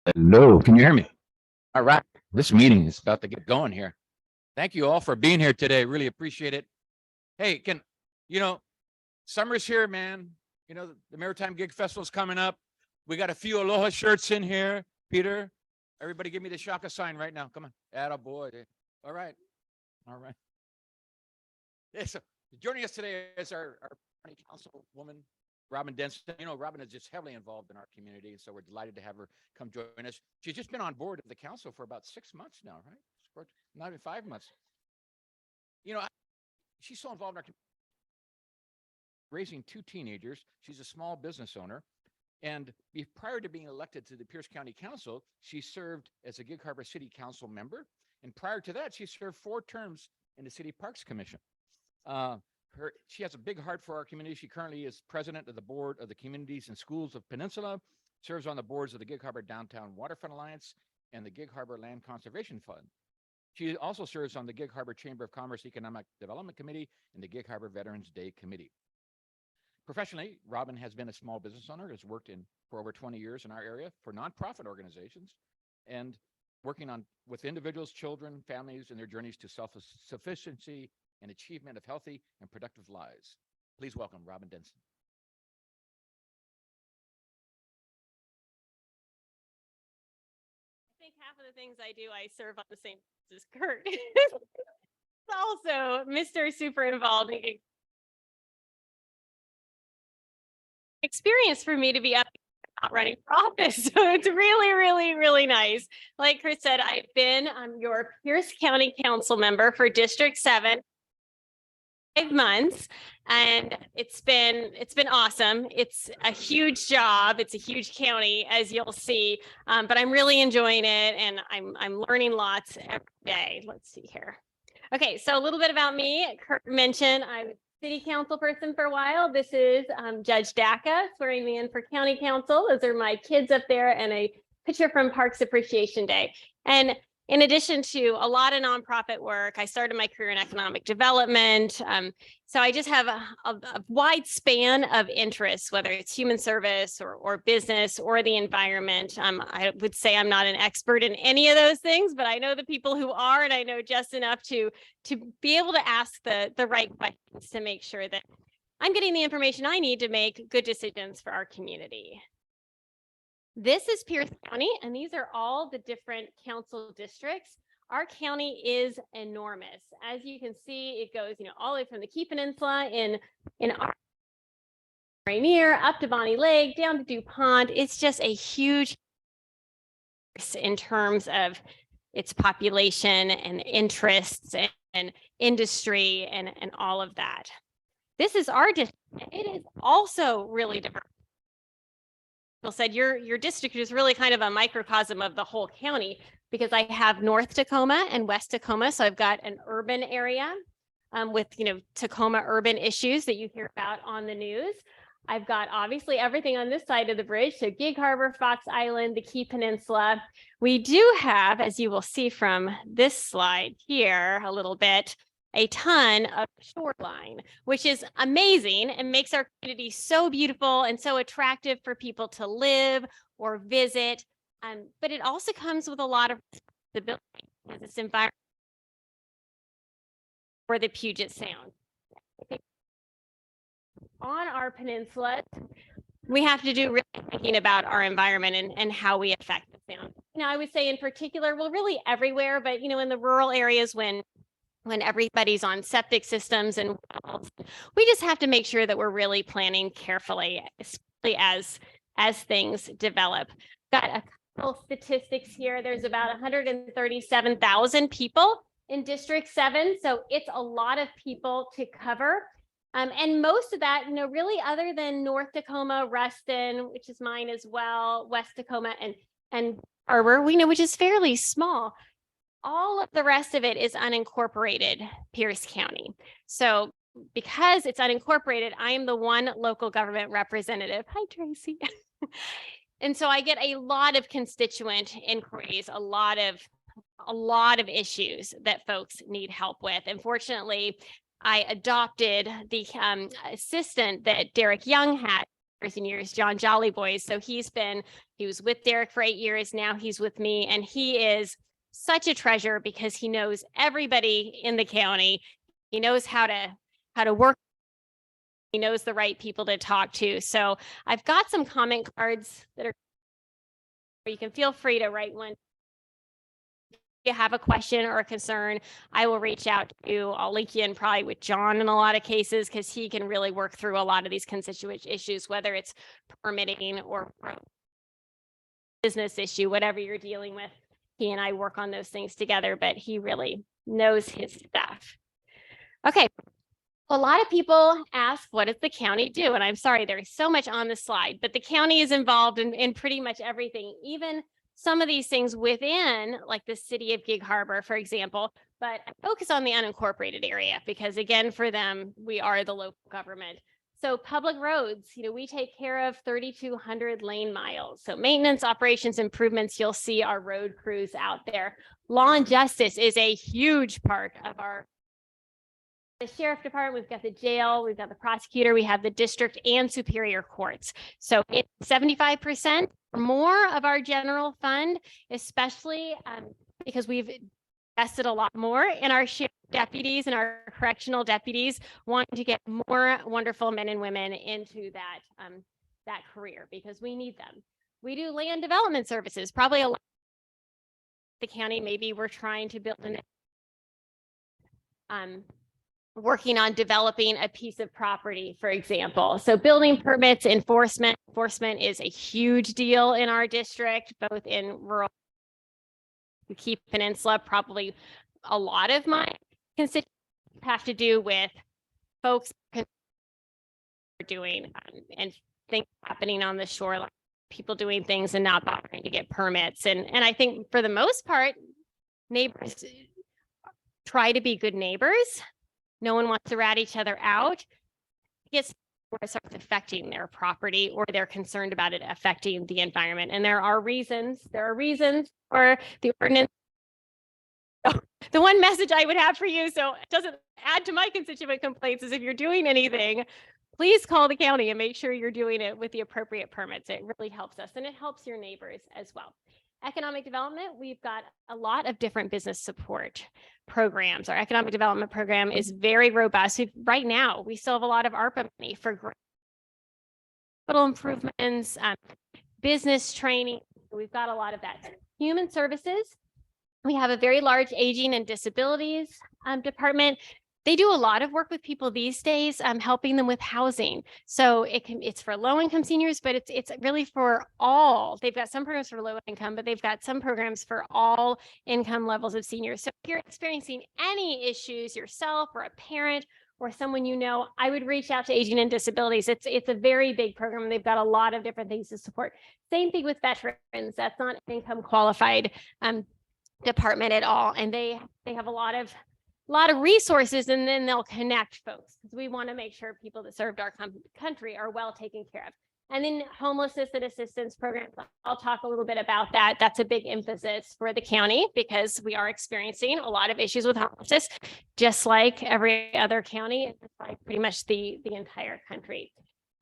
Hello, can you hear me? All right, this meeting is about to get going here. Thank you all for being here today. Really appreciate it. Hey, summer's here, man. The Maritime Gig Festival is coming up. We got a few Aloha shirts in here. Peter, everybody give me the Shaka sign right now. Come on. Attaboy. All right. All right. Yeah, so joining us today is our county councilwoman, Robyn Denson. Robyn is just heavily involved in our community, so we're delighted to have her come join us. She's just been on board of the council for about 6 months now, right? Not even 5 months. She's so involved in our community, raising 2 teenagers. She's a small business owner. And prior to being elected to the Pierce County Council, she served as a Gig Harbor City Council member. And prior to that, she served 4 terms in the City Parks Commission. She has a big heart for our community. She currently is president of the board of the Communities and Schools of Peninsula, serves on the boards of the Gig Harbor Downtown Waterfront Alliance and the Gig Harbor Land Conservation Fund. She also serves on the Gig Harbor Chamber of Commerce Economic Development Committee and the Gig Harbor Veterans Day Committee. Professionally, Robyn has been a small business owner, has worked for over 20 years in our area for nonprofit organizations and working with individuals, children, families, and their journeys to self-sufficiency and achievement of healthy and productive lives. Please welcome Robyn Denson. I think half of the things I do, I serve on the same as Kurt. Also, Mr. Super involved in experience for me to be up running for office. So it's really, really, really nice. Like Chris said, I've been your Pierce County Council member for District 7. 5 months, and it's been awesome. It's a huge job. It's a huge county, as you'll see, but I'm really enjoying it, and I'm learning lots every day. Let's see here. Okay, so a little bit about me. Kurt mentioned I'm a city council person for a while. This is Judge Daka swearing me in for county council. Those are my kids up there, and a picture from Parks Appreciation Day. And in addition to a lot of nonprofit work, I started my career in economic development. So I just have a wide span of interests, whether it's human service or business or the environment. I would say I'm not an expert in any of those things, but I know the people who are, and I know just enough to be able to ask the right questions to make sure that I'm getting the information I need to make good decisions for our community. This is Pierce County, and these are all the different council districts. Our county is enormous. As you can see, it goes, all the way from the Key Peninsula in Rainier up to Bonnie Lake, down to DuPont. It's just a huge in terms of its population and interests and industry and all of that. This is our district. It is also really diverse. Said your district is really kind of a microcosm of the whole county, because I have North Tacoma and West Tacoma. So I've got an urban area with Tacoma urban issues that you hear about on the news. I've got obviously everything on this side of the bridge. So Gig Harbor, Fox Island, the Key Peninsula. We do have, as you will see from this slide here a little bit, a ton of shoreline, which is amazing and makes our community so beautiful and so attractive for people to live or visit. But it also comes with a lot of responsibility as this environment for the Puget Sound. On our peninsula, we have to do really thinking about our environment and how we affect the sound. I would say in particular, well, really everywhere, but in the rural areas when everybody's on septic systems and wells, we just have to make sure that we're really planning carefully, especially as things develop. Got a couple statistics here. There's about 137,000 people in District 7, so it's a lot of people to cover. And most of that, really other than North Tacoma, Ruston, which is mine as well, West Tacoma, and Harbor, which is fairly small. All of the rest of it is unincorporated Pierce County. So because it's unincorporated, I am the one local government representative. Hi, Tracy. And so I get a lot of constituent inquiries, a lot of issues that folks need help with. And fortunately, I adopted the assistant that Derek Young had and years, John Jolly Boys. So he was with Derek for 8 years. Now he's with me, and he is such a treasure because he knows everybody in the county. He knows how to work. He knows the right people to talk to. So I've got some comment cards that are, you can feel free to write one. If you have a question or a concern, I will reach out to you. I'll link you in probably with John in a lot of cases because he can really work through a lot of these constituent issues, whether it's permitting or business issue, whatever you're dealing with. He and I work on those things together, but he really knows his stuff. Okay. A lot of people ask, what does the county do? And I'm sorry, there's so much on the slide, but the county is involved in pretty much everything, even some of these things within, like the city of Gig Harbor, for example, but I focus on the unincorporated area because, again, for them, we are the local government. So public roads, we take care of 3,200 lane miles. So maintenance, operations, improvements, you'll see our road crews out there. Law and justice is a huge part of the sheriff department. We've got the jail, we've got the prosecutor, we have the district and superior courts. So it's 75% or more of our general fund, especially because we've invested a lot more in our sheriff deputies and our correctional deputies, wanting to get more wonderful men and women into that career because we need them. We do land development services, probably a lot. The county, maybe we're trying to build working on developing a piece of property, for example. So building permits, enforcement is a huge deal in our district, both in rural, the Key Peninsula. Probably a lot of my constituents have to do with folks doing and things happening on the shoreline, people doing things and not bothering to get permits. And I think for the most part, neighbors try to be good neighbors. No one wants to rat each other out. It starts affecting their property or they're concerned about it affecting the environment. And there are reasons for the ordinance. The one message I would have for you, so it doesn't add to my constituent complaints, is if you're doing anything, please call the county and make sure you're doing it with the appropriate permits. It really helps us and it helps your neighbors as well. Economic development, we've got a lot of different business support programs. Our economic development program is very robust. Right now, we still have a lot of ARPA money for capital improvements, business training. We've got a lot of that. Human services, we have a very large aging and disabilities department. They do a lot of work with people these days, helping them with housing. So it's for low-income seniors, but it's really for all. They've got some programs for low income, but they've got some programs for all income levels of seniors. So if you're experiencing any issues yourself or a parent or someone you know, I would reach out to Aging and Disabilities. It's a very big program. They've got a lot of different things to support. Same thing with veterans. That's not an income qualified department at all, and they have a lot of resources, and then they'll connect folks because we want to make sure people that served our country are well taken care of. And then homelessness and assistance programs, I'll talk a little bit about that. That's a big emphasis for the county because we are experiencing a lot of issues with homelessness, just like every other county, like pretty much the entire country.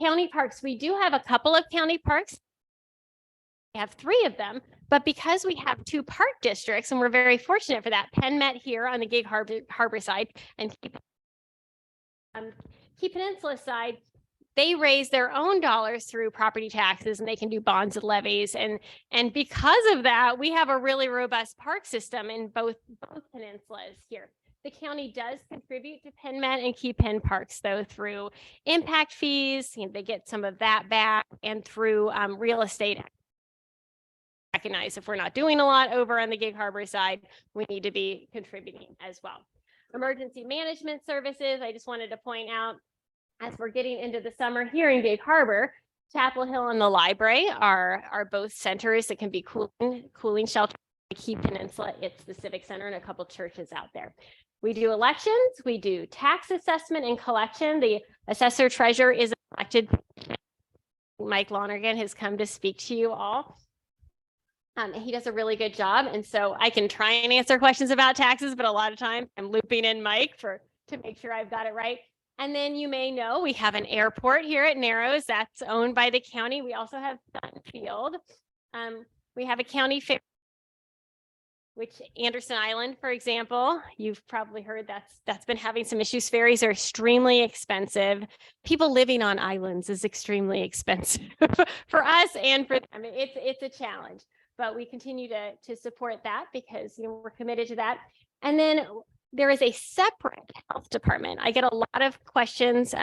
County parks, we do have a couple of county parks. We have 3 of them, but because we have 2 park districts, and we're very fortunate for that, Penn Met here on the Gig Harbor side and Key Peninsula side, they raise their own dollars through property taxes and they can do bonds and levies. And because of that, we have a really robust park system in both peninsulas here. The county does contribute to Penn Met and Key Penn parks, though, through impact fees. They get some of that back, and through real estate. Recognize if we're not doing a lot over on the Gig Harbor side, we need to be contributing as well. Emergency management services, I just wanted to point out, as we're getting into the summer here in Gig Harbor, Chapel Hill and the library are both centers that can be cooling shelter. Key Peninsula, it's the Civic Center and a couple churches out there. We do elections, we do tax assessment and collection. The assessor treasurer is elected. Mike Lonergan has come to speak to you all. He does a really good job. And so I can try and answer questions about taxes, but a lot of times I'm looping in Mike to make sure I've got it right. And then you may know we have an airport here at Narrows that's owned by the county. We also have Field. We have a county fair, which Anderson Island, for example, you've probably heard that's been having some issues. Ferries are extremely expensive. People living on islands is extremely expensive for us and for them. It's a challenge, but we continue to support that because we're committed to that. And then there is a separate health department. I get a lot of questions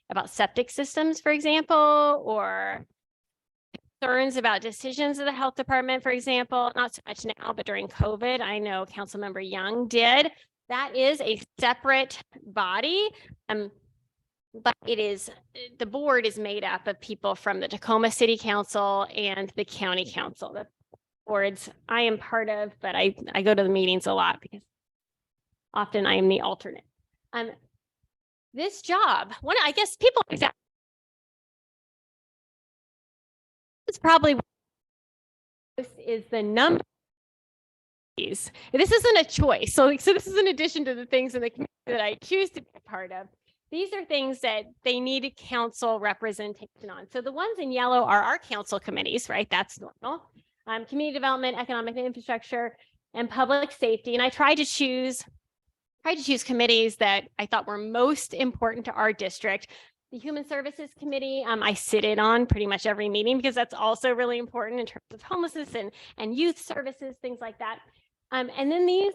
about septic systems, for example, or concerns about decisions of the health department, for example, not so much now, but during COVID, I know Councilmember Young did. That is a separate body. But the board is made up of people from the Tacoma City Council and the County Council. The boards I am part of, but I go to the meetings a lot because often I am the alternate. This job, I guess people exactly. It's probably is the number. This isn't a choice. So this is in addition to the things in the community that I choose to be a part of. These are things that they need council representation on. So the ones in yellow are our council committees, right? That's normal. Community development, economic and infrastructure, and public safety. And I tried to choose committees that I thought were most important to our district. The Human Services Committee, I sit in on pretty much every meeting because that's also really important in terms of homelessness and youth services, things like that. And then these,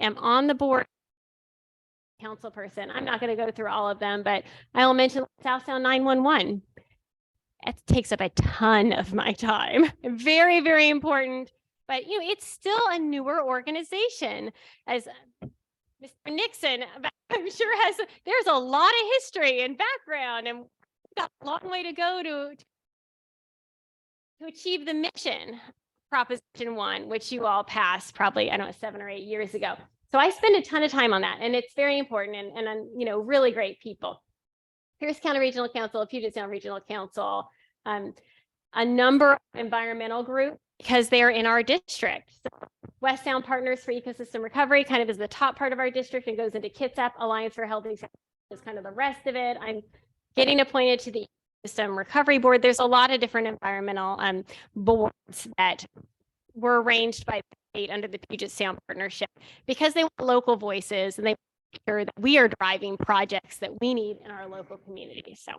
I'm on the board council person. I'm not going to go through all of them, but I will mention South Sound 911. It takes up a ton of my time. Very, very important. But it's still a newer organization, as Mr. Nixon, I'm sure there's a lot of history and background, and we've got a long way to go to achieve the mission, Proposition 1, which you all passed probably, 7 or 8 years ago. So I spend a ton of time on that, and it's very important, and really great people. Pierce County Regional Council, Puget Sound Regional Council, a number of environmental groups, because they're in our district. So West Sound Partners for Ecosystem Recovery kind of is the top part of our district and goes into Kitsap. Alliance for Healthy is kind of the rest of it. I'm getting appointed to the Ecosystem Recovery Board. There's a lot of different environmental boards that were arranged by the state under the Puget Sound Partnership because they want local voices and they make sure that we are driving projects that we need in our local community. So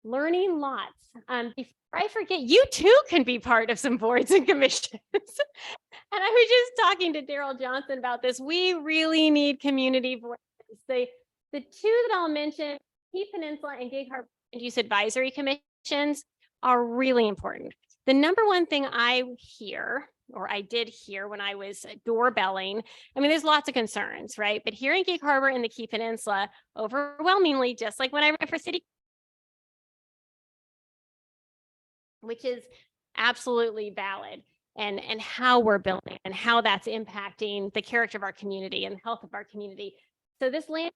learning lots. Before I forget, you too can be part of some boards and commissions. And I was just talking to Daryl Johnson about this. We really need community voices. The two that I'll mention, Key Peninsula and Gig Harbor Use Advisory Commissions, are really important. The number one thing I did hear when I was doorbelling, there's lots of concerns, right? But here in Gig Harbor and the Key Peninsula, overwhelmingly, just like when I ran for city, which is absolutely valid, and how we're building and how that's impacting the character of our community and the health of our community. So this land,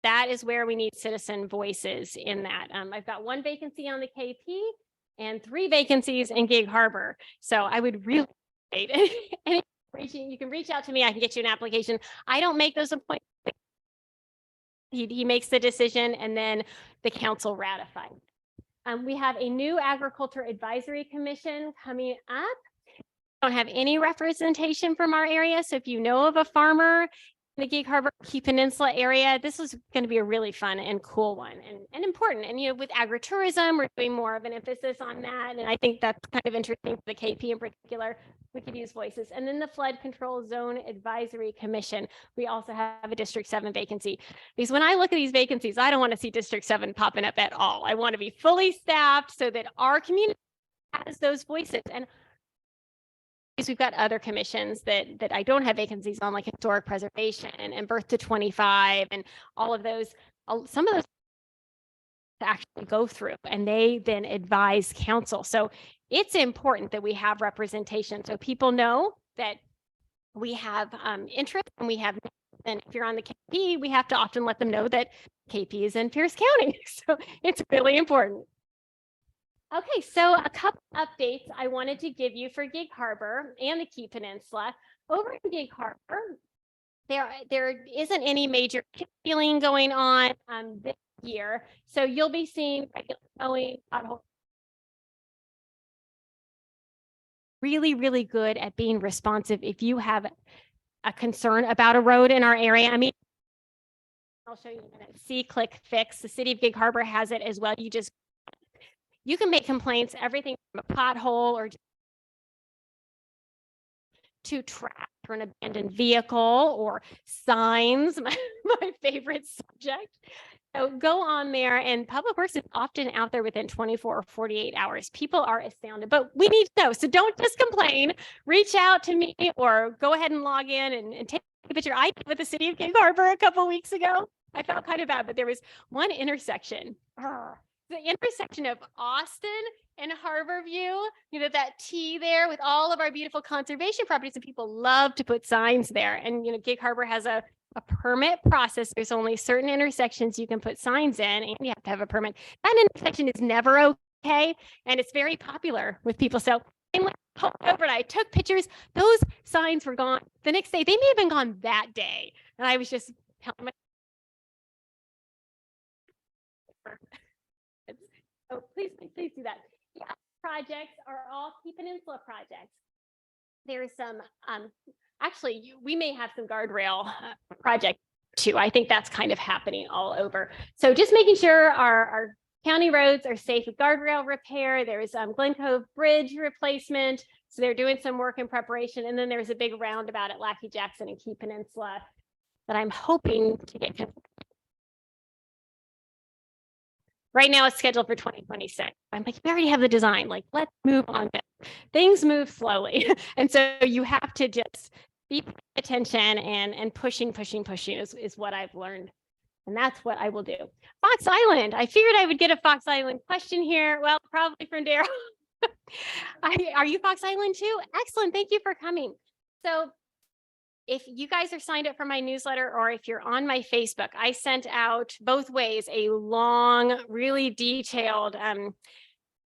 that is where we need citizen voices in that. I've got 1 vacancy on the KP and 3 vacancies in Gig Harbor. So I would really you can reach out to me. I can get you an application. I don't make those appointments. He makes the decision and then the council ratifies. We have a new Agriculture Advisory Commission coming up. We don't have any representation from our area. So if you know of a farmer in the Gig Harbor, Key Peninsula area, this is going to be a really fun and cool one and important. And, with agritourism, we're doing more of an emphasis on that. And I think that's kind of interesting for the KP in particular. We could use voices. And then the Flood Control Zone Advisory Commission. We also have a District 7 vacancy. Because when I look at these vacancies, I don't want to see District 7 popping up at all. I want to be fully staffed so that our community has those voices. And we've got other commissions that I don't have vacancies on, like historic preservation and birth to 25 and all of those. Some of those to actually go through, and they then advise council. So it's important that we have representation so people know that we have interest and we have. And if you're on the KP, we have to often let them know that KP is in Pierce County. So it's really important. Okay, so a couple updates I wanted to give you for Gig Harbor and the Key Peninsula. Over in Gig Harbor, there isn't any major peeling going on this year. So you'll be seeing regular mowing, potholes. Really, really good at being responsive if you have a concern about a road in our area. I mean, I'll show you in a minute. See, click, fix. The city of Gig Harbor has it as well. You can make complaints, everything from a pothole or to trash or an abandoned vehicle or signs, my favorite subject. So go on there, and Public Works is often out there within 24 or 48 hours. People are astounded, but we need to know. So don't just complain. Reach out to me or go ahead and log in and take a picture. I did with the city of Gig Harbor a couple weeks ago. I felt kind of bad, but there was one intersection. The intersection of Austin and Harborview, that T there with all of our beautiful conservation properties, and people love to put signs there. And, Gig Harbor has a permit process. There's only certain intersections you can put signs in, and you have to have a permit. That intersection is never okay, and it's very popular with people. So I went over and I took pictures. Those signs were gone the next day. They may have been gone that day. And I was just telling my oh, please do that. Yeah, projects are all Keep Peninsula projects. There's some, actually, we may have some guardrail project too. I think that's kind of happening all over. So just making sure our county roads are safe with guardrail repair. There's Glen Cove Bridge replacement. So they're doing some work in preparation. And then there's a big roundabout at Lackey Jackson and Keep Peninsula that I'm hoping to get. Right now it's scheduled for 2026. I'm like, we already have the design. Like, let's move on. Things move slowly. And so you have to just be paying attention and pushing is what I've learned. And that's what I will do. Fox Island. I figured I would get a Fox Island question here. Well, probably from Daryl. Are you Fox Island too? Excellent. Thank you for coming. So if you guys are signed up for my newsletter, or if you're on my Facebook, I sent out both ways a long, really detailed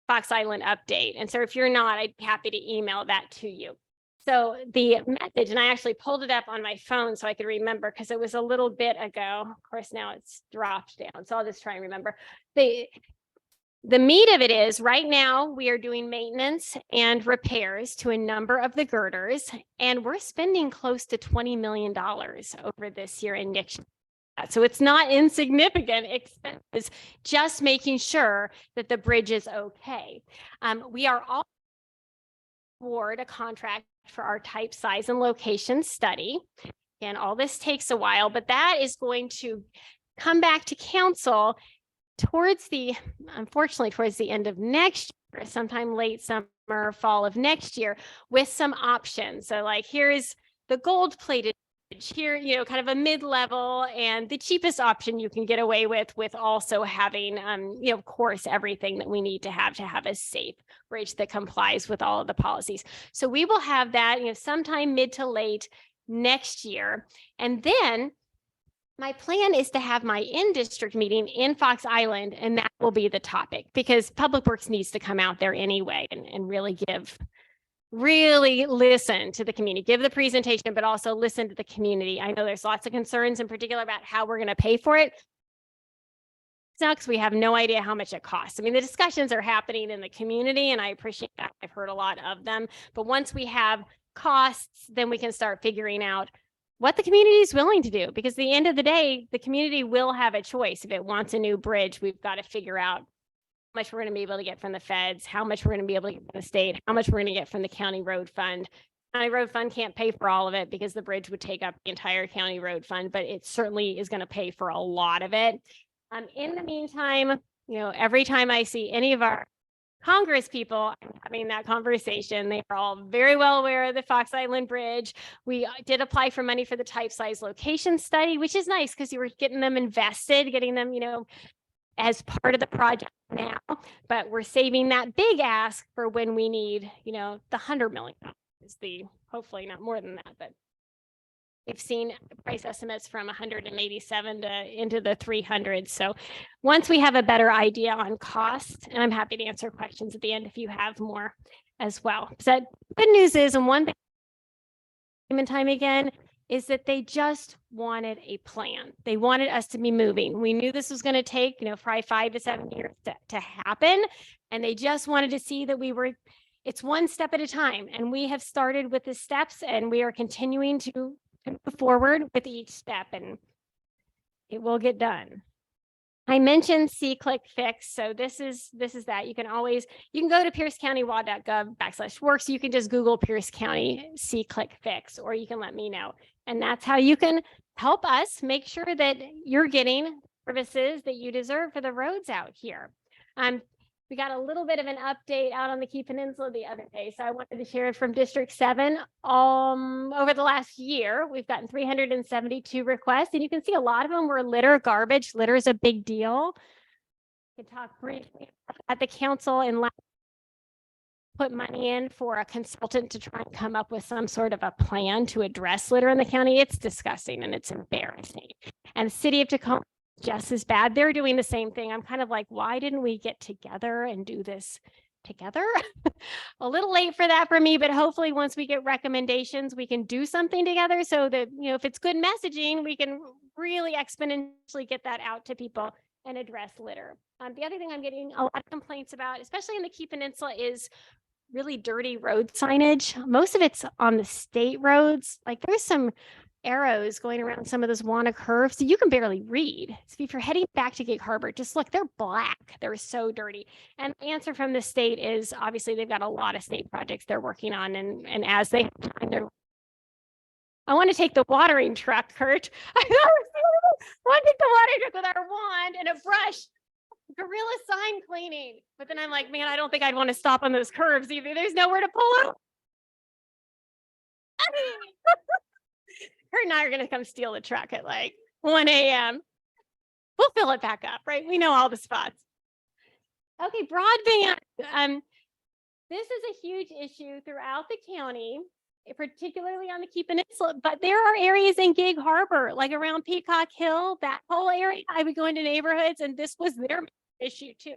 Fox Island update. And so if you're not, I'd be happy to email that to you. So the message, and I actually pulled it up on my phone so I could remember, because it was a little bit ago. Of course, now it's dropped down. So I'll just try and remember. The meat of it is, right now we are doing maintenance and repairs to a number of the girders, and we're spending close to $20 million over this year and next year. So it's not insignificant expenses, just making sure that the bridge is okay. We are all award a contract for our type, size, and location study. And all this takes a while, but that is going to come back to council unfortunately, towards the end of next year, sometime late summer, fall of next year, with some options. So like, here's the gold plated here, kind of a mid-level, and the cheapest option you can get away with also having, of course, everything that we need to have a safe bridge that complies with all of the policies. So we will have that, sometime mid to late next year. And then my plan is to have my in-district meeting in Fox Island, and that will be the topic, because Public Works needs to come out there anyway and really listen to the community, give the presentation, but also listen to the community. I know there's lots of concerns in particular about how we're going to pay for it. Now, because we have no idea how much it costs. I mean, the discussions are happening in the community, and I appreciate that. I've heard a lot of them. But once we have costs, then we can start figuring out what the community is willing to do, because at the end of the day, the community will have a choice. If it wants a new bridge, we've got to figure out how much we're going to be able to get from the feds, how much we're going to be able to get from the state, how much we're going to get from the county road fund. County road fund can't pay for all of it, because the bridge would take up the entire county road fund, but it certainly is going to pay for a lot of it. In the meantime, every time I see any of our Congress people having that conversation, they are all very well aware of the Fox Island Bridge. We did apply for money for the type, size, location study, which is nice, because you were getting them invested, getting them, as part of the project now, but we're saving that big ask for when we need, the $100 million is hopefully not more than that, but we've seen price estimates from 187 to into the 300s. So once we have a better idea on cost, and I'm happy to answer questions at the end if you have more as well. So good news is, and one thing, time and time again, is that they just wanted a plan. They wanted us to be moving. We knew this was going to take, probably 5 to 7 years to happen. And they just wanted to see that it's one step at a time. And we have started with the steps, and we are continuing to move forward with each step, and it will get done. I mentioned C-Click Fix. So this is that. You can go to piercecountylaw.gov/works. You can just Google Pierce County C-Click Fix, or you can let me know. And that's how you can help us make sure that you're getting services that you deserve for the roads out here. We got a little bit of an update out on the Key Peninsula the other day, so I wanted to share it from District 7. Over the last year, we've gotten 372 requests, and you can see a lot of them were litter, garbage. Litter is a big deal. We can talk briefly at the council and put money in for a consultant to try and come up with some sort of a plan to address litter in the county. It's disgusting and it's embarrassing. And the city of Tacoma, just as bad. They're doing the same thing. I'm kind of like, why didn't we get together and do this together? A little late for that for me, but hopefully once we get recommendations, we can do something together so that, if it's good messaging, we can really exponentially get that out to people and address litter. The other thing I'm getting a lot of complaints about, especially in the Key Peninsula, is really dirty road signage. Most of it's on the state roads. Like there's some arrows going around some of those Wanna curves, so you can barely read. So if you're heading back to Gig Harbor, just look, they're black. They're so dirty. And the answer from the state is obviously they've got a lot of state projects they're working on, and as they have time, I want to take the watering truck, Kurt. I want to take the watering truck with our wand and a brush. Guerrilla sign cleaning. But then I'm like, man, I don't think I'd want to stop on those curves either. There's nowhere to pull up. Kurt and I are going to come steal the truck at like 1 a.m. We'll fill it back up, right? We know all the spots. Okay, broadband. This is a huge issue throughout the county, particularly on the Key Peninsula, but there are areas in Gig Harbor, like around Peacock Hill, that whole area. I would go into neighborhoods, and this was their issue too.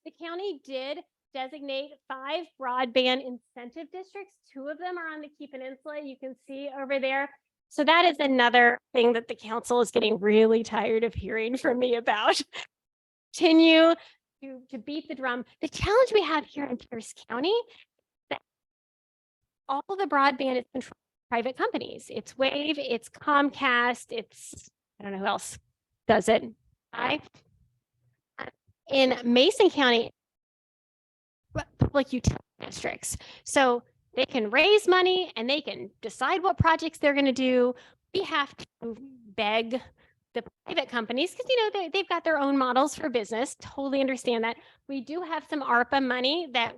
The county did designate 5 broadband incentive districts. 2 of them are on the Key Peninsula. You can see over there. So that is another thing that the council is getting really tired of hearing from me about. Continue to beat the drum. The challenge we have here in Pierce County is that all of the broadband is controlled by private companies. It's Wave, it's Comcast, I don't know who else does it. In Mason County, public utility districts. So they can raise money and they can decide what projects they're going to do. We have to beg the private companies because, they've got their own models for business. Totally understand that. We do have some ARPA money that,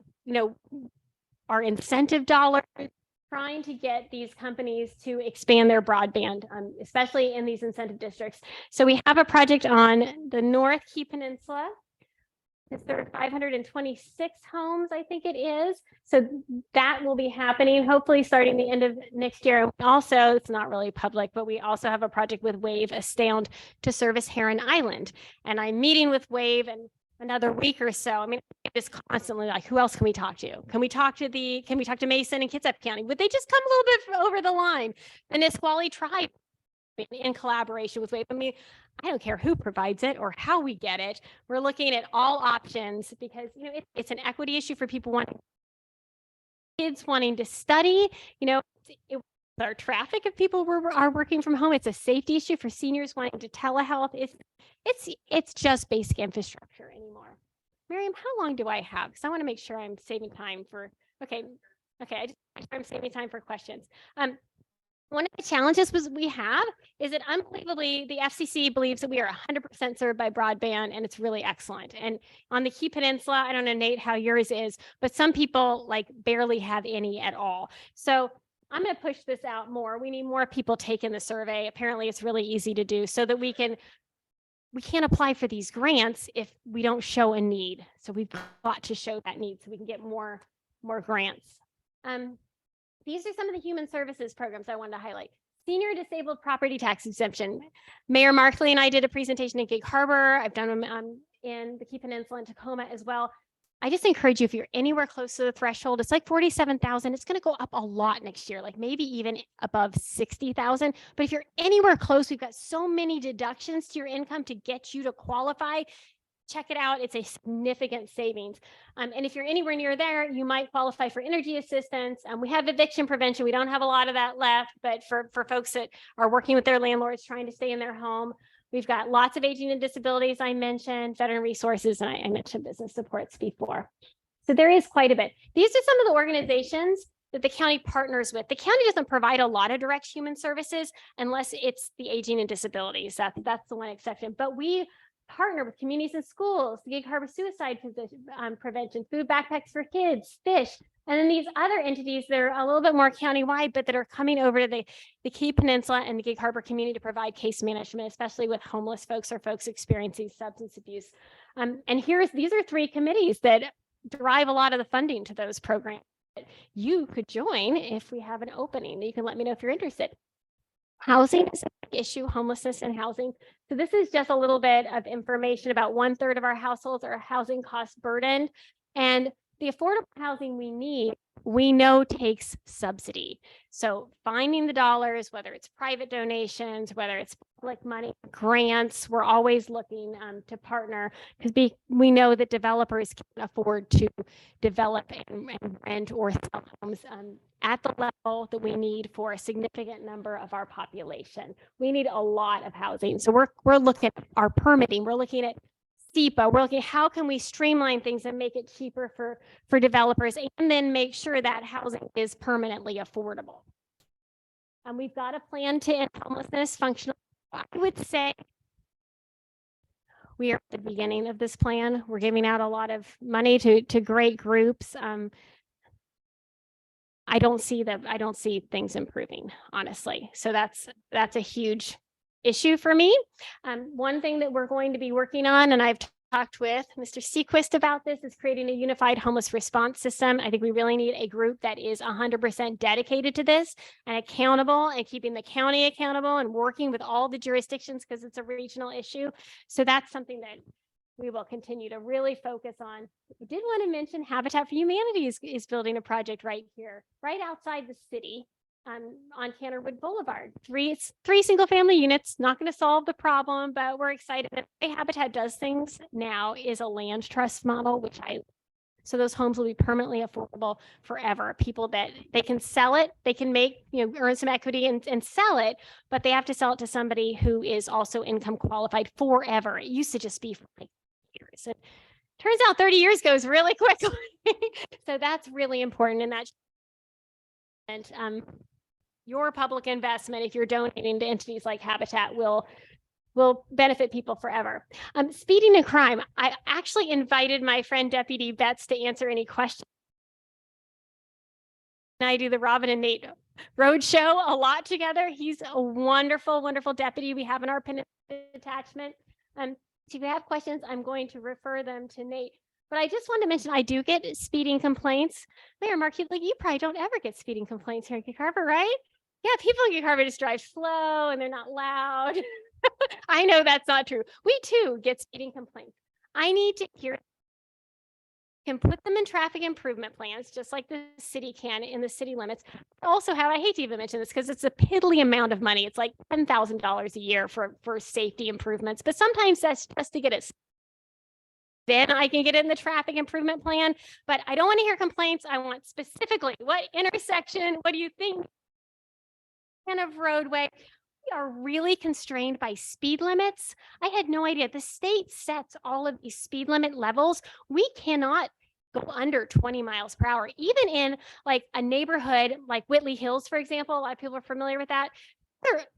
are incentive dollars trying to get these companies to expand their broadband, especially in these incentive districts. So we have a project on the North Key Peninsula. There are 526 homes, I think it is. So that will be happening hopefully starting the end of next year. Also, it's not really public, but we also have a project with Wave Astound to service Heron Island. And I'm meeting with Wave in another week or so. I mean, it's constantly like, who else can we talk to? Can we talk to Mason and Kitsap County? Would they just come a little bit over the line? The Nisqually tribe in collaboration with Wave. I mean, I don't care who provides it or how we get it. We're looking at all options because, it's an equity issue for people kids wanting to study, our traffic if people are working from home. It's a safety issue for seniors wanting to telehealth. It's just basic infrastructure anymore. Miriam, how long do I have? Because I want to make sure I'm saving time for, okay. I'm saving time for questions. One of the challenges we have is that unbelievably, the FCC believes that we are 100% served by broadband, and it's really excellent. And on the Key Peninsula, I don't know, Nate, how yours is, but some people barely have any at all. So I'm going to push this out more. We need more people taking the survey. Apparently, it's really easy to do so that we can't apply for these grants if we don't show a need. So we've got to show that need so we can get more grants. These are some of the human services programs I wanted to highlight. Senior disabled property tax exemption. Mayor Markley and I did a presentation in Gig Harbor. I've done them in the Key Peninsula and Tacoma as well. I just encourage you, if you're anywhere close to the threshold, it's like 47,000. It's going to go up a lot next year, like maybe even above 60,000. But if you're anywhere close, we've got so many deductions to your income to get you to qualify. Check it out. It's a significant savings. And if you're anywhere near there, you might qualify for energy assistance. We have eviction prevention. We don't have a lot of that left, but for folks that are working with their landlords trying to stay in their home, we've got lots of aging and disabilities. I mentioned veteran resources, and I mentioned business supports before. So there is quite a bit. These are some of the organizations that the county partners with. The county doesn't provide a lot of direct human services unless it's the aging and disabilities. That's the one exception. But we partner with communities and schools, the Gig Harbor suicide prevention, food backpacks for kids, fish, and then these other entities that are a little bit more countywide, but that are coming over to the Key Peninsula and the Gig Harbor community to provide case management, especially with homeless folks or folks experiencing substance abuse. And these are 3 committees that drive a lot of the funding to those programs. You could join if we have an opening. You can let me know if you're interested. Housing is a big issue, homelessness and housing. So this is just a little bit of information about 1/3 of our households are housing cost burdened. And the affordable housing we need, we know takes subsidy. So finding the dollars, whether it's private donations, whether it's public money, grants, we're always looking to partner, because we know that developers can't afford to develop and rent or sell homes at the level that we need for a significant number of our population. We need a lot of housing. So we're looking at our permitting, we're looking at SEPA, we're looking at how can we streamline things and make it cheaper for developers, and then make sure that housing is permanently affordable. And we've got a plan to end homelessness functional. I would say we are at the beginning of this plan. We're giving out a lot of money to great groups. I don't see things improving, honestly. So that's a huge issue for me. One thing that we're going to be working on, and I've talked with Mr. Sequist about this, is creating a unified homeless response system. I think we really need a group that is 100% dedicated to this and accountable, and keeping the county accountable and working with all the jurisdictions, because it's a regional issue. So that's something that we will continue to really focus on. I did want to mention Habitat for Humanity is building a project right here, right outside the city. On Canterwood Boulevard, three single family units, not going to solve the problem, but we're excited that the way Habitat does things now is a land trust model, so those homes will be permanently affordable forever. People that they can sell it, they can make, earn some equity and sell it, but they have to sell it to somebody who is also income qualified forever. It used to just be for like years. It turns out 30 years goes really quickly. So that's really important. And your public investment, if you're donating to entities like Habitat, will benefit people forever. Speeding and crime. I actually invited my friend Deputy Betts to answer any questions. I do the Robyn and Nate road show a lot together. He's a wonderful, wonderful deputy we have in our detachment. So if you have questions, I'm going to refer them to Nate. But I just wanted to mention, I do get speeding complaints. Mayor Mark, you probably don't ever get speeding complaints here in Gig Harbor, right? Yeah, people in Gig Harbor just drive slow and they're not loud. I know that's not true. We too get speeding complaints. I need to hear, can put them in traffic improvement plans, just like the city can in the city limits. Also I hate to even mention this because it's a piddly amount of money. It's like $10,000 a year for safety improvements, but sometimes that's just to get it. Then I can get in the traffic improvement plan, but I don't want to hear complaints. I want specifically what intersection, what do you think kind of roadway? We are really constrained by speed limits. I had no idea. The state sets all of these speed limit levels. We cannot go under 20 miles per hour, even in like a neighborhood like Whitley Hills, for example. A lot of people are familiar with that.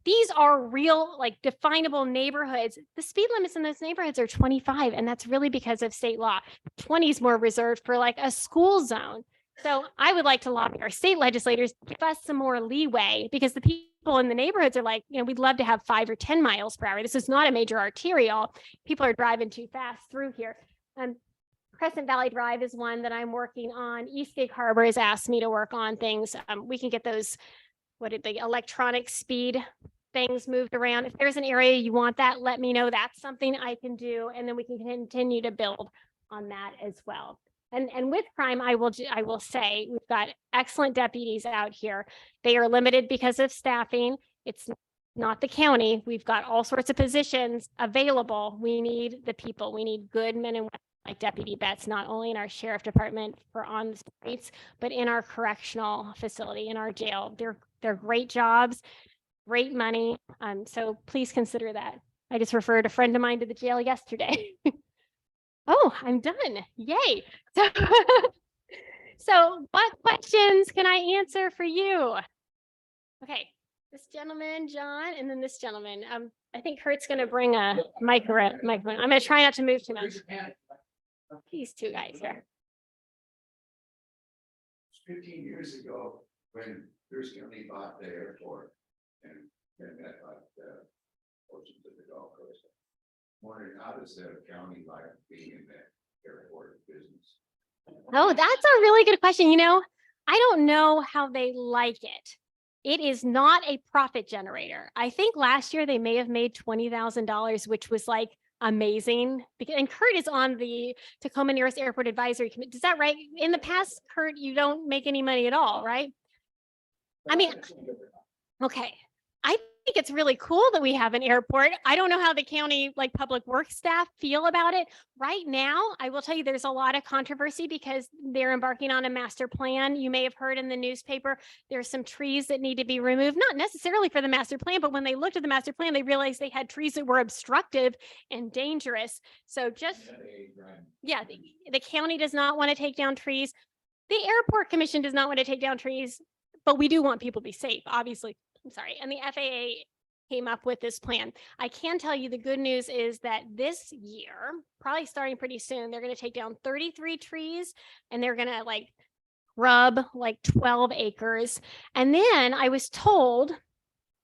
These are real, like definable neighborhoods. The speed limits in those neighborhoods are 25, and that's really because of state law. 20 is more reserved for like a school zone. So I would like to lobby our state legislators to give us some more leeway, because the people in the neighborhoods are like, we'd love to have 5 or 10 miles per hour. This is not a major arterial. People are driving too fast through here. Crescent Valley Drive is one that I'm working on. East Gig Harbor has asked me to work on things. We can get those, the electronic speed things moved around. If there's an area you want that, let me know. That's something I can do. And then we can continue to build on that as well. And with crime, I will say we've got excellent deputies out here. They are limited because of staffing. It's not the county. We've got all sorts of positions available. We need the people. We need good men and women like Deputy Betts, not only in our sheriff department for on the streets, but in our correctional facility, in our jail. They're great jobs, great money. So please consider that. I just referred a friend of mine to the jail yesterday. Oh, I'm done. Yay. So, so what questions can I answer for you? Okay, this gentleman, John, and then this gentleman. I think Kurt's going to bring a microphone. I'm going to try not to move too much. These two guys here. 15 years ago, when Pierce County bought the airport and that portions of the Gulf Coast, wondering how does the county like being in that airport business? Oh, that's a really good question. You know, I don't know how they like it. It is not a profit generator. I think last year they may have made $20,000, which was like amazing. And Kurt is on the Tacoma Nearest Airport Advisory Committee. Is that right? In the past, Kurt, you don't make any money at all, right? I mean, okay. I think it's really cool that we have an airport. I don't know how the county like public works staff feel about it. Right now, I will tell you there's a lot of controversy because they're embarking on a master plan. You may have heard in the newspaper, there's some trees that need to be removed, not necessarily for the master plan, but when they looked at the master plan, they realized they had trees that were obstructive and dangerous. So just, yeah, the county does not want to take down trees. The airport commission does not want to take down trees, but we do want people to be safe, obviously. I'm sorry. And the FAA came up with this plan. I can tell you the good news is that this year, probably starting pretty soon, they're going to take down 33 trees and they're going to like rub like 12 acres. And then I was told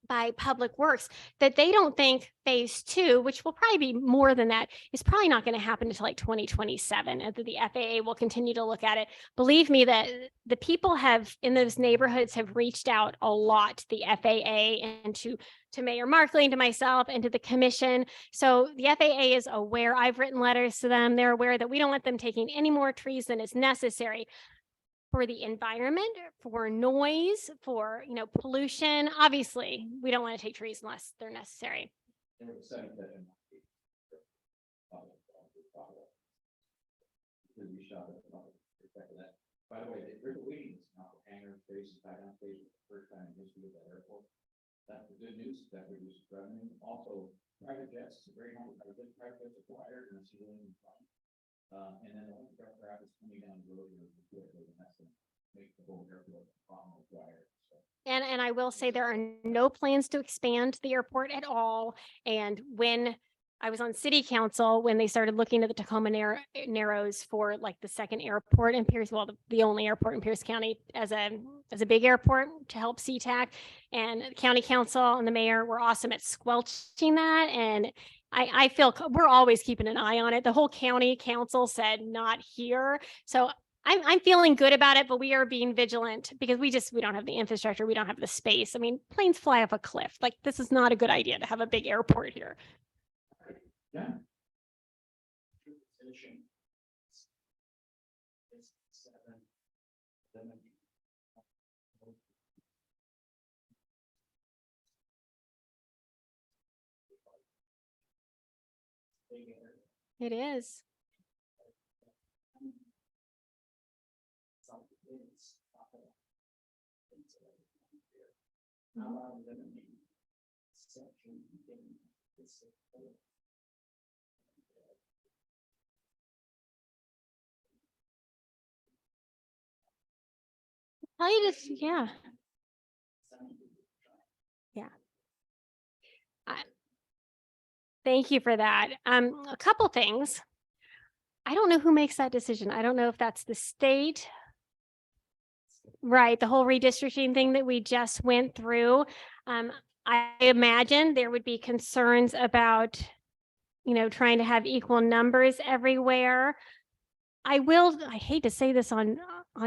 by Public Works that they don't think phase 2, which will probably be more than that, is probably not going to happen until like 2027, and that the FAA will continue to look at it. Believe me that the people have in those neighborhoods have reached out a lot to the FAA and to Mayor Markley and to myself and to the commission. So the FAA is aware. I've written letters to them. They're aware that we don't want them taking any more trees than is necessary for the environment, for noise, for, you know, pollution. Obviously, we don't want to take trees unless they're necessary. By the way, there's a waiting list now for hangar spaces, background spaces, the first time in history of that airport. That's the good news, that reduces revenue. Also, private jets, it's a very number of private jets acquired and it's really in front. And then the only aircraft is coming down the road and that's going to make the whole airport acquired. So. And I will say there are no plans to expand the airport at all. And when I was on city council, when they started looking at the Tacoma Narrows for like the second airport in Pierce, well, the only airport in Pierce County as a big airport to help SeaTac, and the county council and the mayor were awesome at squelching that. And I feel we're always keeping an eye on it. The whole county council said not here. So I'm feeling good about it, but we are being vigilant because we don't have the infrastructure. We don't have the space. I mean, planes fly off a cliff. Like, this is not a good idea to have a big airport here. Yeah. It is. Tell you this, yeah. Yeah. Thank you for that. A couple things. I don't know who makes that decision. I don't know if that's the state. Right, the whole redistricting thing that we just went through. I imagine there would be concerns about, you know, trying to have equal numbers everywhere. I hate to say this on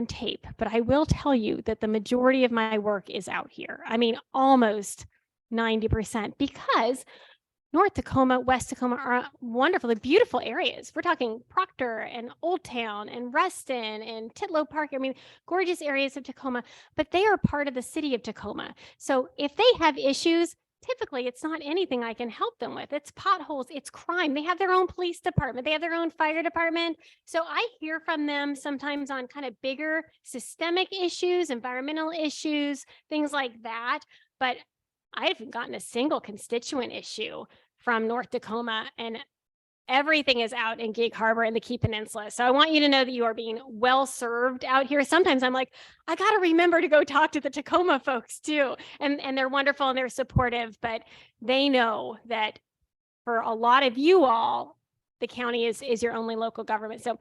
tape, but I will tell you that the majority of my work is out here. I mean, almost 90%, because North Tacoma, West Tacoma are wonderful, beautiful areas. We're talking Proctor and Old Town and Reston and Titlow Park. I mean, gorgeous areas of Tacoma, but they are part of the city of Tacoma. So if they have issues, typically it's not anything I can help them with. It's potholes, it's crime. They have their own police department, they have their own fire department. So I hear from them sometimes on kind of bigger systemic issues, environmental issues, things like that. But I haven't gotten a single constituent issue from North Tacoma, and everything is out in Gig Harbor and the Key Peninsula. So I want you to know that you are being well served out here. Sometimes I'm like, I got to remember to go talk to the Tacoma folks too. And they're wonderful and they're supportive, but they know that for a lot of you all, the county is your only local government. So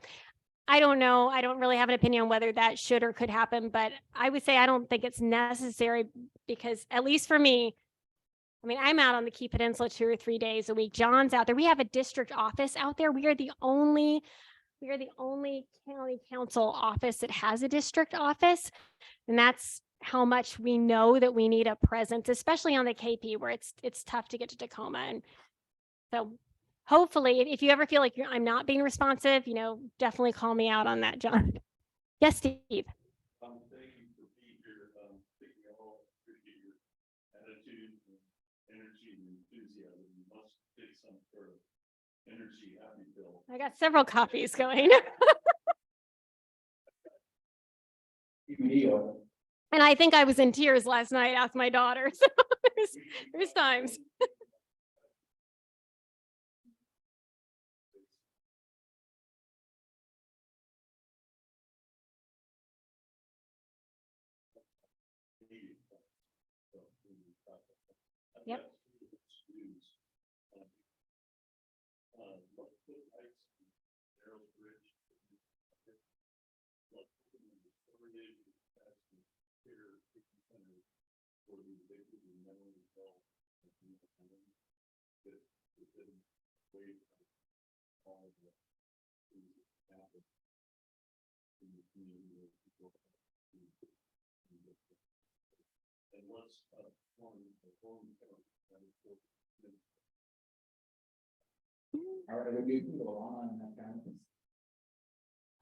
I don't know. I don't really have an opinion on whether that should or could happen, but I would say I don't think it's necessary because, at least for me, I mean, I'm out on the Key Peninsula 2 or 3 days a week. John's out there. We have a district office out there. We are the only county council office that has a district office. And that's how much we know that we need a presence, especially on the KP where it's tough to get to Tacoma. And so hopefully if you ever feel like I'm not being responsive, definitely call me out on that, John. Yes, Steve. Thank you for being here. Thank you all. Appreciate your attitude, and energy, and enthusiasm. You must take some sort of energy happy pill. I got several copies going. And I think I was in tears last night after my daughter. So there's times. Yep. And what's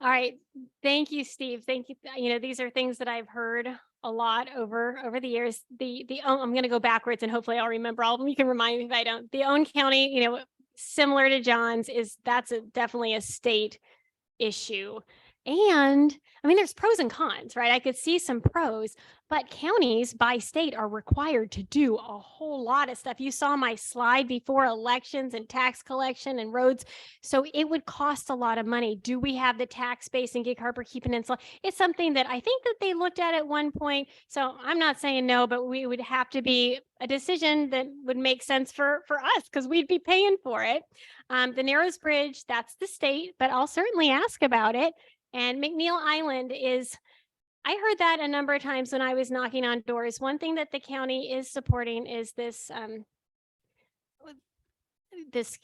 All right. Thank you, Steve. Thank you. These are things that I've heard a lot over the years. I'm going to go backwards and hopefully I'll remember all of them. You can remind me if I don't. The Own County, similar to John's, that's definitely a state issue. And I mean, there's pros and cons, right? I could see some pros, but counties by state are required to do a whole lot of stuff. You saw my slide before, elections and tax collection and roads. So it would cost a lot of money. Do we have the tax base in Gig Harbor, Key Peninsula? It's something that I think that they looked at one point. So I'm not saying no, but we would have to be a decision that would make sense for us because we'd be paying for it. The Narrows Bridge, that's the state, but I'll certainly ask about it. And McNeil Island I heard that a number of times when I was knocking on doors. One thing that the county is supporting is this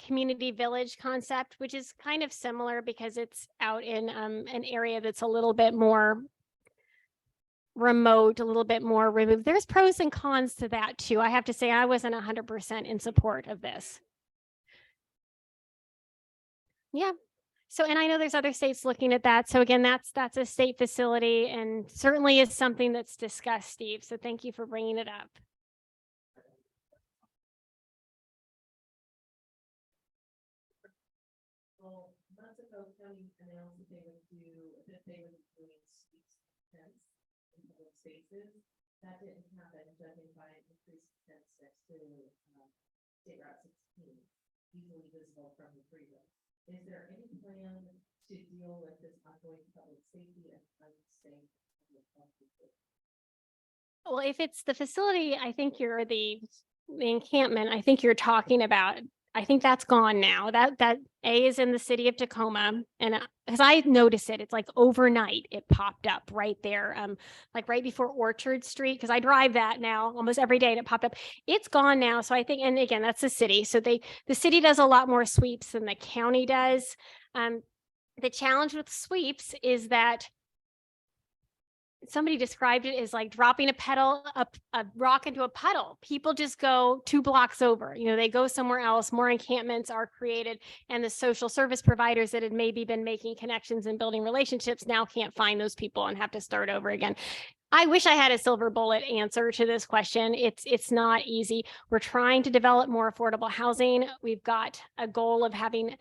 community village concept, which is kind of similar because it's out in an area that's a little bit more remote, a little bit more removed. There's pros and cons to that too. I have to say I wasn't 100% in support of this. Yeah. So, and I know there's other states looking at that. So again, that's a state facility and certainly is something that's discussed, Steve. So thank you for bringing it up. Well, Mexico County announced that they would do doing streets fence in public spaces. That didn't happen, judging by increased fence next to State Route 16, easily visible from the freeway. Is there any plan to deal with this ongoing public safety and unsafe? Well, if it's the facility, I think you're the encampment, I think you're talking about. I think that's gone now. That A is in the city of Tacoma, and as I noticed it's like overnight it popped up right there, like right before Orchard Street, because I drive that now almost every day, and it popped up. It's gone now, so I think, and again, that's the city, so the city does a lot more sweeps than the county does. The challenge with sweeps is that somebody described it as like dropping a rock into a puddle. People just go 2 blocks over, they go somewhere else, more encampments are created, and the social service providers that had maybe been making connections and building relationships now can't find those people and have to start over again. I wish I had a silver bullet answer to this question. It's not easy. We're trying to develop more affordable housing. We've got a goal of having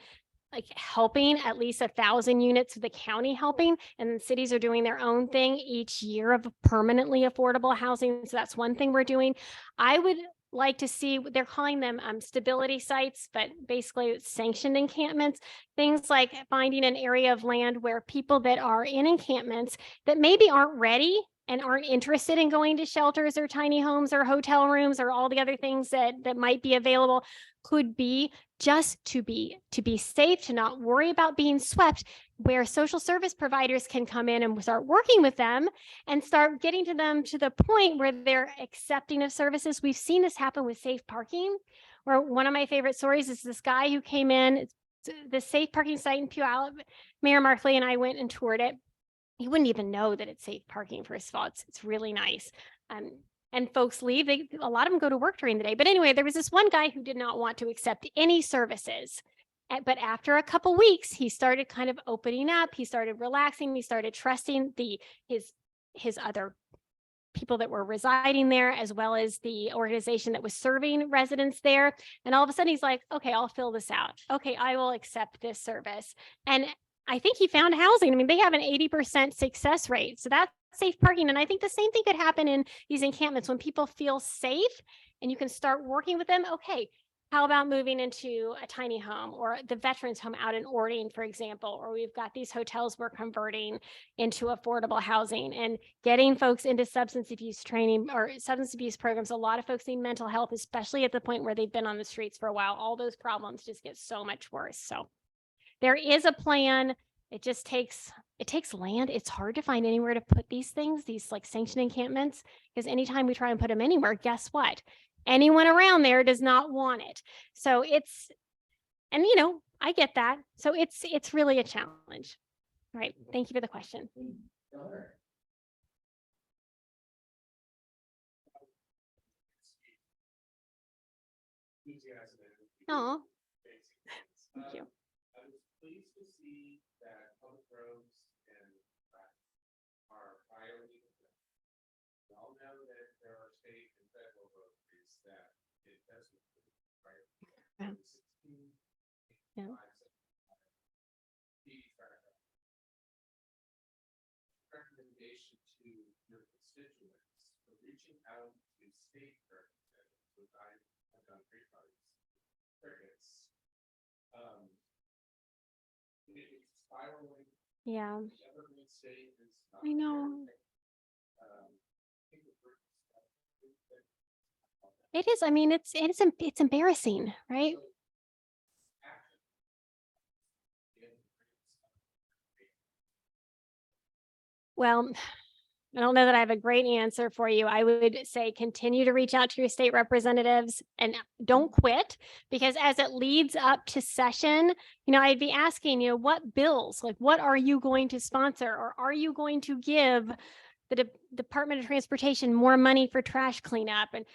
helping at least 1,000 units of the county helping, and then cities are doing their own thing each year of permanently affordable housing. So that's one thing we're doing. I would like to see, they're calling them stability sites, but basically it's sanctioned encampments, things like finding an area of land where people that are in encampments that maybe aren't ready and aren't interested in going to shelters or tiny homes or hotel rooms or all the other things that might be available could be just to be safe, to not worry about being swept, where social service providers can come in and start working with them and start getting to them to the point where they're accepting of services. We've seen this happen with safe parking, where one of my favorite stories is this guy who came in, the safe parking site in Puyallup. Mayor Markley and I went and toured it. You wouldn't even know that it's safe parking, first of all. It's really nice. And folks leave. A lot of them go to work during the day. But anyway, there was this one guy who did not want to accept any services. But after a couple weeks, he started kind of opening up. He started relaxing. He started trusting his other people that were residing there, as well as the organization that was serving residents there. And all of a sudden he's like, okay, I'll fill this out. Okay, I will accept this service. And I think he found housing. I mean, they have an 80% success rate. So that's safe parking. And I think the same thing could happen in these encampments when people feel safe and you can start working with them. Okay, how about moving into a tiny home or the veterans home out in Orting, for example, or we've got these hotels we're converting into affordable housing and getting folks into substance abuse training or substance abuse programs. A lot of folks need mental health, especially at the point where they've been on the streets for a while. All those problems just get so much worse. So there is a plan. It takes land. It's hard to find anywhere to put these things, these like sanctioned encampments, because anytime we try and put them anywhere, guess what? Anyone around there does not want it. So I get that. So it's really a challenge. All right. Thank you for the question. Oh, thank you. I was pleased to see that public roads and are priority. We all know that there are state and federal roads that it doesn't, right? Yeah. Yeah. Recommendation to your constituents for reaching out to state representatives, which I have done great parties. It's spiraling. Yeah. The other state is not I know. It is. I mean, it's embarrassing, right? Well, I don't know that I have a great answer for you. I would say continue to reach out to your state representatives and don't quit, because as it leads up to session, I'd be asking, what bills, like what are you going to sponsor, or are you going to give the Department of Transportation more money for trash cleanup? And,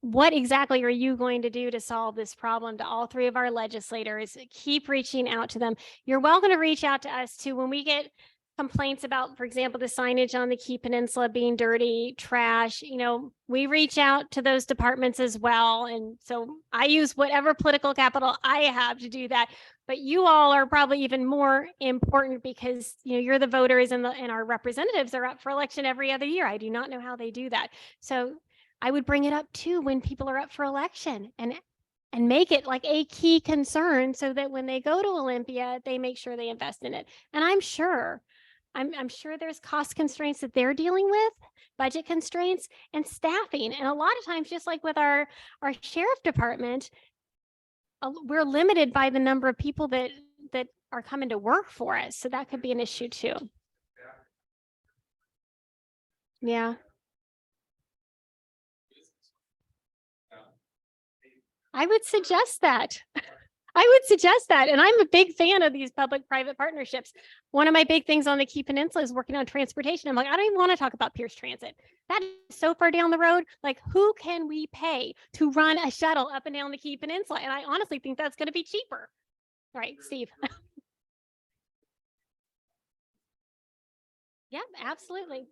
what exactly are you going to do to solve this problem? To all 3 of our legislators, keep reaching out to them. You're welcome to reach out to us too. When we get complaints about, for example, the signage on the Key Peninsula being dirty, trash, we reach out to those departments as well. And so I use whatever political capital I have to do that. But you all are probably even more important because, you're the voters and our representatives are up for election every other year. I do not know how they do that. So I would bring it up too when people are up for election and make it like a key concern so that when they go to Olympia, they make sure they invest in it. And I'm sure there's cost constraints that they're dealing with, budget constraints and staffing. And a lot of times, just like with our sheriff department, we're limited by the number of people that are coming to work for us. So that could be an issue too. Yeah. I would suggest that. I would suggest that. And I'm a big fan of these public-private partnerships. One of my big things on the Key Peninsula is working on transportation. I'm like, I don't even want to talk about Pierce Transit. That is so far down the road. Like, who can we pay to run a shuttle up and down the Key Peninsula? And I honestly think that's going to be cheaper. All right, Steve. Yep, absolutely.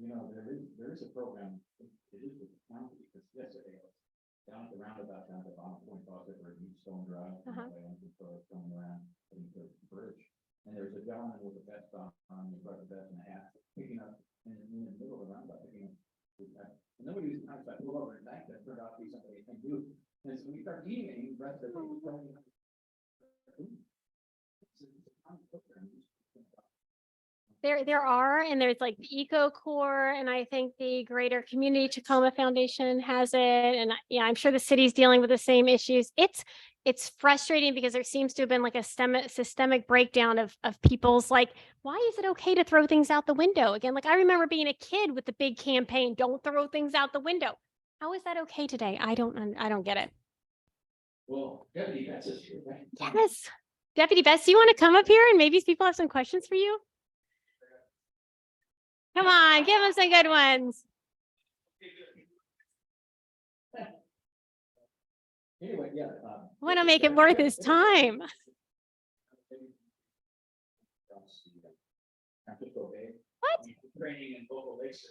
You know, there is a program, it is with the county, because yesterday, I was down at the roundabout down at the bottom of Point Fosdick where you Stone Drive. Uh-huh. Going around, putting the bridge. And there was a gentleman with a vest on, he brought the vest and a hat, picking up, in the middle of the roundabout, picking up. And nobody was kind of like, pull over and back, that turned out to be somebody I do. And so we start eating and he breath that. There are, and there's like the Eco Corps, and I think the Greater Community Tacoma Foundation has it. And yeah, I'm sure the city's dealing with the same issues. It's frustrating because there seems to have been like a systemic breakdown of people's like, why is it okay to throw things out the window? Again, like I remember being a kid with the big campaign, don't throw things out the window. How is that okay today? I don't get it. Well, Deputy Betts is here, right? Yes. Deputy Bess, do you want to come up here and maybe people have some questions for you? Come on, give them some good ones. Anyway, yeah. Want to make it worth his time. What? Training in local lakes.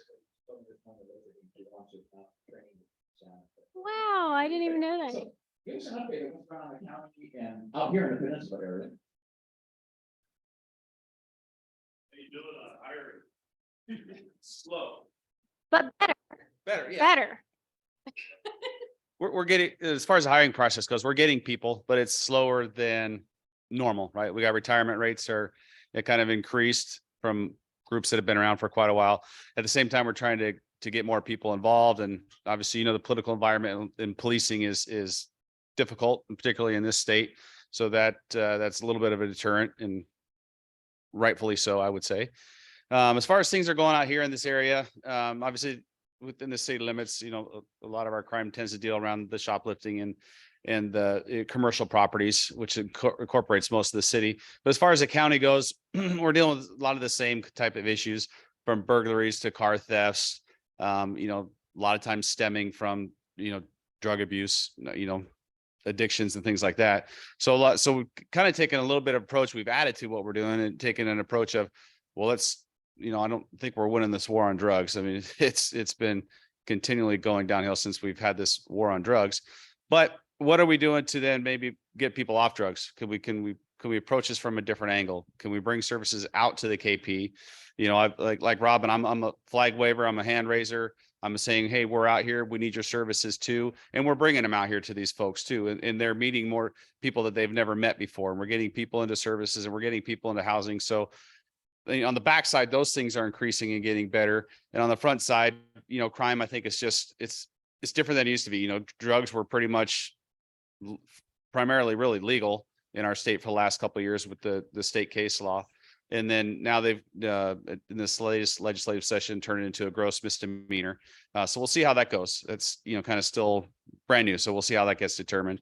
Wow, I didn't even know that. So, give us an update of what's going on in the county and out here in the peninsula area. How you doing on hiring? Slow. But better, Better, yeah. better. We're getting, as far as the hiring process goes, we're getting people, but it's slower than normal, right? We got retirement rates it kind of increased from groups that have been around for quite a while. At the same time, we're trying to get more people involved. And obviously, you know, the political environment and policing is difficult, particularly in this state. So that's a little bit of a deterrent, and rightfully so, I would say. As far as things are going out here in this area, obviously within the state limits, you know, a lot of our crime tends to deal around the shoplifting and the commercial properties, which incorporates most of the city. But as far as the county goes, we're dealing with a lot of the same type of issues, from burglaries to car thefts, you know, a lot of times stemming from, you know, drug abuse, you know, addictions and things like that. So we've kind of taken a little bit of approach. We've added to what we're doing and taken an approach of, well, let's, you know, I don't think we're winning this war on drugs. I mean, it's been continually going downhill since we've had this war on drugs. But what are we doing to then maybe get people off drugs? Can we approach this from a different angle? Can we bring services out to the KP? You know, like Robyn, I'm a flag waver, I'm a hand raiser. I'm saying, hey, we're out here. We need your services too. And we're bringing them out here to these folks too. And they're meeting more people that they've never met before. And we're getting people into services and we're getting people into housing. So on the backside, those things are increasing and getting better. And on the front side, you know, crime, I think it's different than it used to be. You know, drugs were pretty much primarily really legal in our state for the last couple of years with the state case law. And then now they've in this latest legislative session turned it into a gross misdemeanor. So we'll see how that goes. That's, you know, kind of still brand new. So we'll see how that gets determined.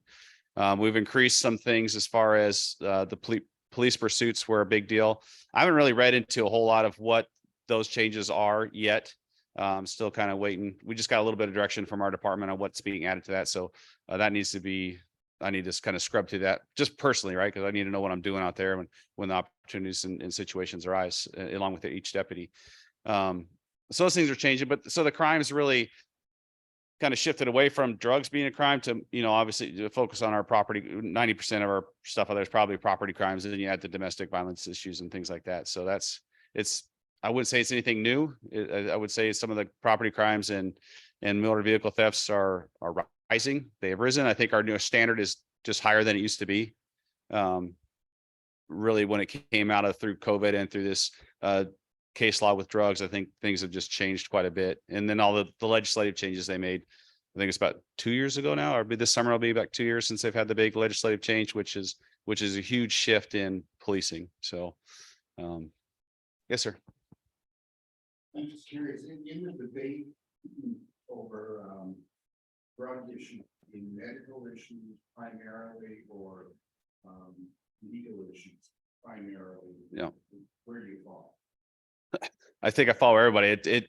We've increased some things as far as the police pursuits were a big deal. I haven't really read into a whole lot of what those changes are yet. I'm still kind of waiting. We just got a little bit of direction from our department on what's being added to that. So that needs to be, I need to kind of scrub through that just personally, right? Because I need to know what I'm doing out there when the opportunities and situations arise, along with each deputy. So those things are changing, but so the crimes really kind of shifted away from drugs being a crime to, you know, obviously to focus on our property. 90% of our stuff out there is probably property crimes, and then you add the domestic violence issues and things like that. So I wouldn't say it's anything new. I would say some of the property crimes and motor vehicle thefts are rising. They have risen. I think our newest standard is just higher than it used to be. Really, when it came out through COVID and through this case law with drugs, I think things have just changed quite a bit. And then all the legislative changes they made, I think it's about 2 years ago now, or this summer will be about 2 years since they've had the big legislative change, which is a huge shift in policing. So, yes, sir. I'm just curious, in the debate over drug issue in medical issues primarily or, legal issues primarily? Yeah. Where do you fall? I think I follow everybody. It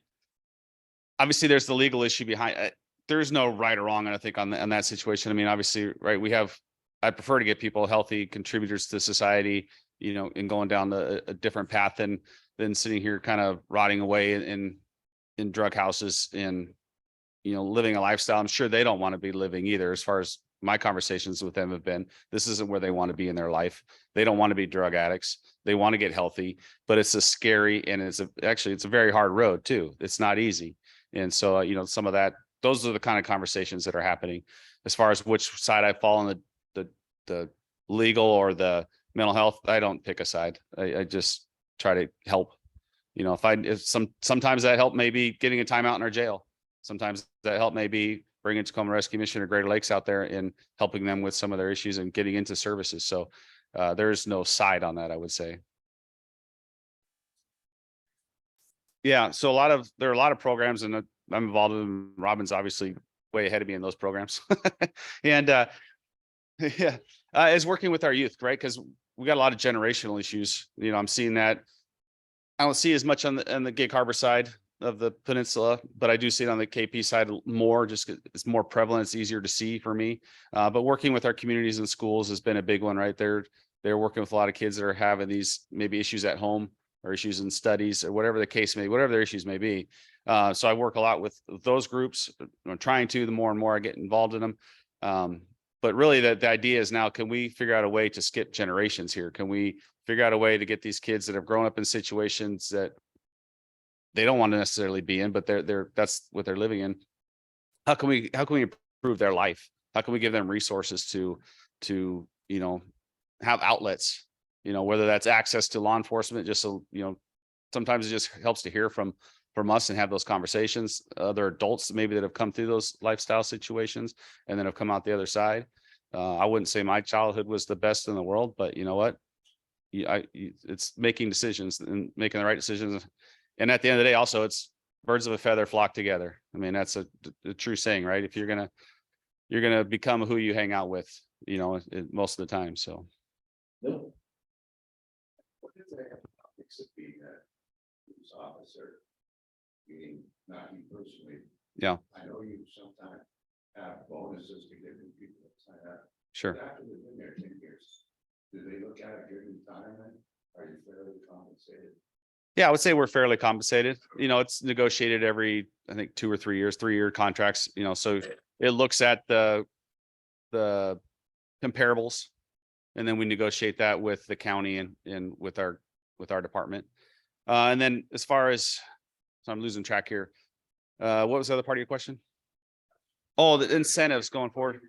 obviously there's the legal issue behind it. There's no right or wrong, I think, on that situation. I mean, obviously, right, I prefer to get people healthy contributors to society, you know, and going down a different path than sitting here kind of rotting away in drug houses and, you know, living a lifestyle I'm sure they don't want to be living either. As far as my conversations with them have been, this isn't where they want to be in their life. They don't want to be drug addicts. They want to get healthy, but it's a scary and it's a very hard road too. It's not easy. And so, you know, some of that, those are the kind of conversations that are happening. As far as which side I fall on, the legal or the mental health, I don't pick a side. I just try to help. You know, sometimes that help maybe getting a timeout in our jail. Sometimes that help maybe bringing Tacoma Rescue Mission or Greater Lakes out there and helping them with some of their issues and getting into services. So there's no side on that, I would say. Yeah, so there are a lot of programs, and I'm involved in. Robyn's obviously way ahead of me in those programs, and yeah, is working with our youth, right? Because we got a lot of generational issues. You know, I'm seeing that. I don't see as much on the Gig Harbor side of the peninsula, but I do see it on the KP side more. Just 'cause it's more prevalent, it's easier to see for me. But working with our communities and schools has been a big one, right? They're working with a lot of kids that are having these maybe issues at home or issues in studies or whatever the case may be, whatever their issues may be. So I work a lot with those groups. I'm trying to, the more and more I get involved in them. But really the idea is now, can we figure out a way to skip generations here? Can we figure out a way to get these kids that have grown up in situations that they don't want to necessarily be in, but that's what they're living in? How can we improve their life? How can we give them resources to, you know, have outlets, you know, whether that's access to law enforcement, just so, you know, sometimes it just helps to hear from us and have those conversations. Other adults maybe that have come through those lifestyle situations and then have come out the other side. I wouldn't say my childhood was the best in the world, but you know what? It's making decisions and making the right decisions. And at the end of the day, also, it's birds of a feather flock together. I mean, that's a true saying, right? If you're gonna become who you hang out with, you know, most of the time. So. No. What does that have to be that police officer, meaning not you personally? Yeah. I know you sometimes have bonuses to give people that sign up. Sure. But after they've been there 10 years, do they look at a good retirement? Are you fairly compensated? Yeah, I would say we're fairly compensated. You know, it's negotiated every, I think, 2 or 3 years, 3-year contracts, you know, so it looks at the comparables. And then we negotiate that with the county and with our department. And then as far as, so I'm losing track here. What was the other part of your question? Oh, the incentives going forward.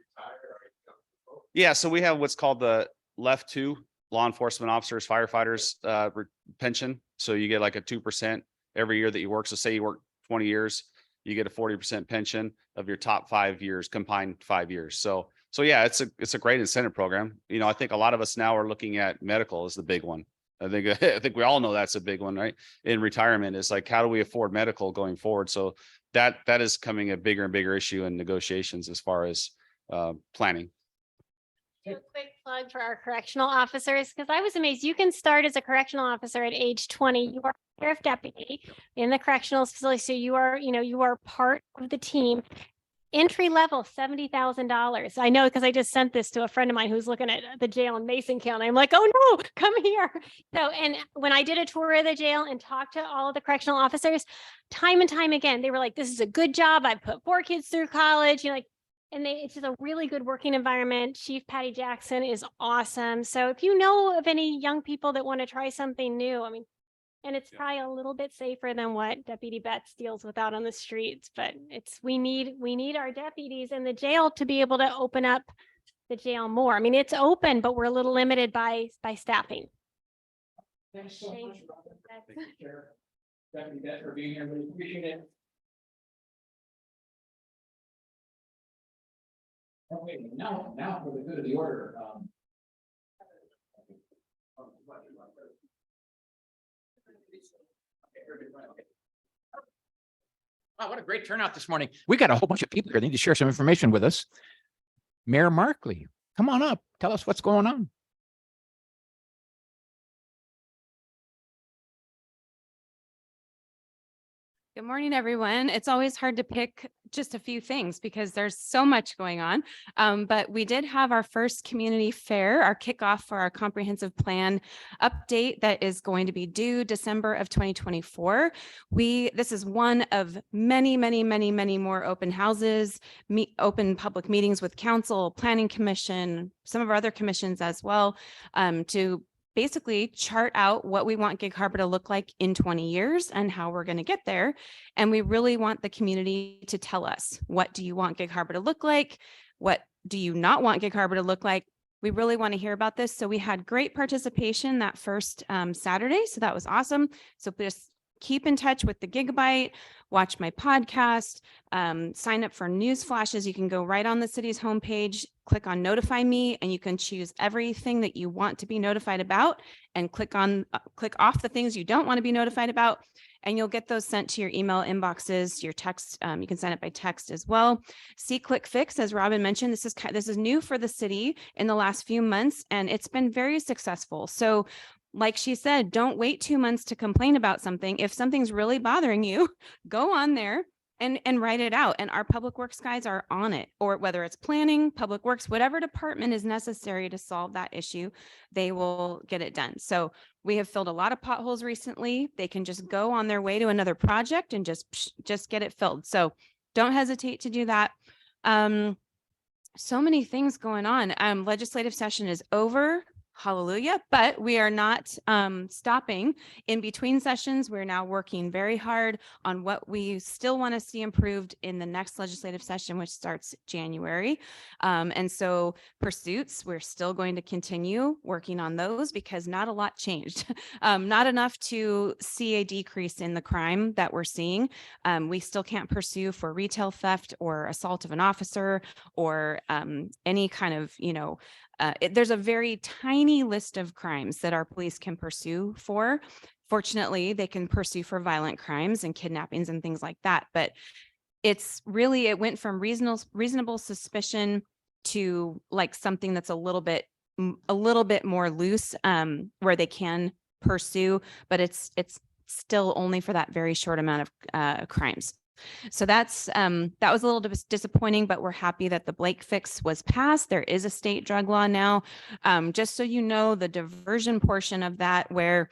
Yeah, so we have what's called the Left 2 law enforcement officers, firefighters pension. So you get like a 2% every year that you work. So say you work 20 years, you get a 40% pension of your top 5 years, combined 5 years. So yeah, it's a great incentive program. You know, I think a lot of us now are looking at medical as the big one. I think we all know that's a big one, right? In retirement, is like, how do we afford medical going forward? So that is coming a bigger and bigger issue in negotiations as far as planning. Do a quick plug for our correctional officers, because I was amazed. You can start as a correctional officer at age 20. You are a sheriff deputy in the correctional facility. So you are part of the team. Entry level, $70,000. I know, because I just sent this to a friend of mine who's looking at the jail in Mason County. I'm like, oh no, come here. So, and when I did a tour of the jail and talked to all of the correctional officers, time and time again, they were like, this is a good job. I put 4 kids through college, you know, like, and it's just a really good working environment. Chief Patty Jackson is awesome. So if you know of any young people that want to try something new, I mean, and it's probably a little bit safer than what Deputy Betts deals with out on the streets, but we need our deputies in the jail to be able to open up the jail more. I mean, it's open, but we're a little limited by staffing. Thanks so Thank much, you. Robyn. Thank you, Sheriff. Deputy Beth, for being here. We appreciate it. Okay, now for the good of the order. Wow, what a great turnout this morning. We got a whole bunch of people here. They need to share some information with us. Mayor Markley. Come on up. Tell us what's going on. Good morning, everyone. It's always hard to pick just a few things because there's so much going on. But we did have our first community fair, our kickoff for our comprehensive plan update that is going to be due December of 2024. This is one of many, many, many, many more open houses, open public meetings with council, planning commission, some of our other commissions as well, to basically chart out what we want Gig Harbor to look like in 20 years and how we're going to get there. And we really want the community to tell us, what do you want Gig Harbor to look like? What do you not want Gig Harbor to look like? We really want to hear about this. So we had great participation that first Saturday. So that was awesome. So just keep in touch with the Gigabyte, watch my podcast, sign up for news flashes. You can go right on the city's homepage, click on notify me, and you can choose everything that you want to be notified about and click off the things you don't want to be notified about. And you'll get those sent to your email inboxes, your text. You can send it by text as well. See Click Fix, as Robyn mentioned, this is new for the city in the last few months, and it's been very successful. So like she said, don't wait 2 months to complain about something. If something's really bothering you, go on there and write it out. And our public works guys are on it, or whether it's planning, public works, whatever department is necessary to solve that issue, they will get it done. So we have filled a lot of potholes recently. They can just go on their way to another project and just get it filled. So don't hesitate to do that. So many things going on. Legislative session is over. Hallelujah. But we are not stopping in between sessions. We're now working very hard on what we still want to see improved in the next legislative session, which starts January. And so pursuits, we're still going to continue working on those because not a lot changed. Not enough to see a decrease in the crime that we're seeing. We still can't pursue for retail theft or assault of an officer or any kind of, there's a very tiny list of crimes that our police can pursue for. Fortunately, they can pursue for violent crimes and kidnappings and things like that. But it went from reasonable suspicion to like something that's a little bit more loose, where they can pursue, but it's still only for that very short amount of crimes. So that was a little disappointing, but we're happy that the Blake fix was passed. There is a state drug law now. Just so you know, the diversion portion of that, where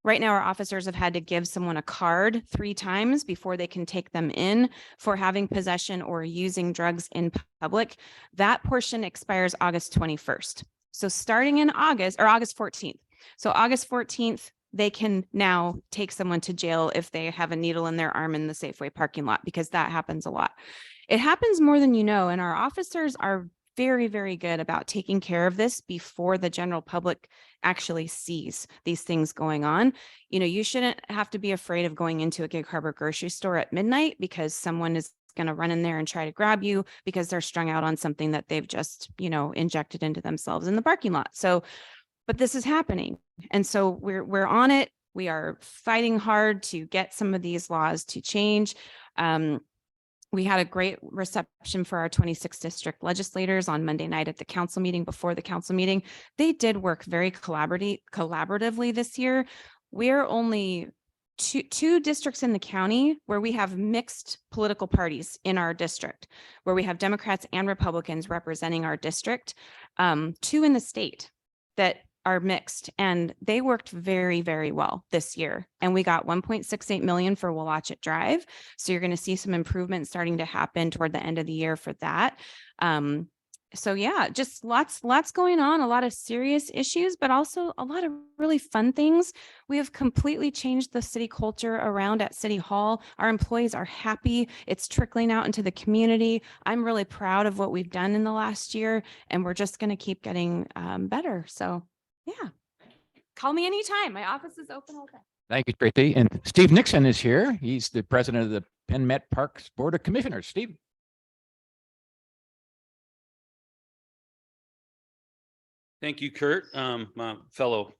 right now our officers have had to give someone a card 3 times before they can take them in for having possession or using drugs in public. That portion expires August 21st. So starting in August 14th. So August 14th, they can now take someone to jail if they have a needle in their arm in the Safeway parking lot, because that happens a lot. It happens more than you know, and our officers are very, very good about taking care of this before the general public actually sees these things going on. You shouldn't have to be afraid of going into a Gig Harbor grocery store at midnight because someone is going to run in there and try to grab you because they're strung out on something that they've just, injected into themselves in the parking lot. So, but this is happening. And so we're on it. We are fighting hard to get some of these laws to change. We had a great reception for our 26th district legislators on Monday night at the council meeting. Before the council meeting, they did work very collaboratively this year. We're only two districts in the county where we have mixed political parties in our district, where we have Democrats and Republicans representing our district, 2 in the state that are mixed, and they worked very, very well this year. And we got 1.68 million for Willachet Drive. So you're going to see some improvement starting to happen toward the end of the year for that. So yeah, just lots going on, a lot of serious issues, but also a lot of really fun things. We have completely changed the city culture around at City Hall. Our employees are happy. It's trickling out into the community. I'm really proud of what we've done in the last year, and we're just going to keep getting better. So yeah, call me anytime. My office is open all day. Thank you, Tracy. And Steve Nixon is here. He's the president of the Penn Met Parks Board of Commissioners. Steve. Thank you, Kurt, my fellow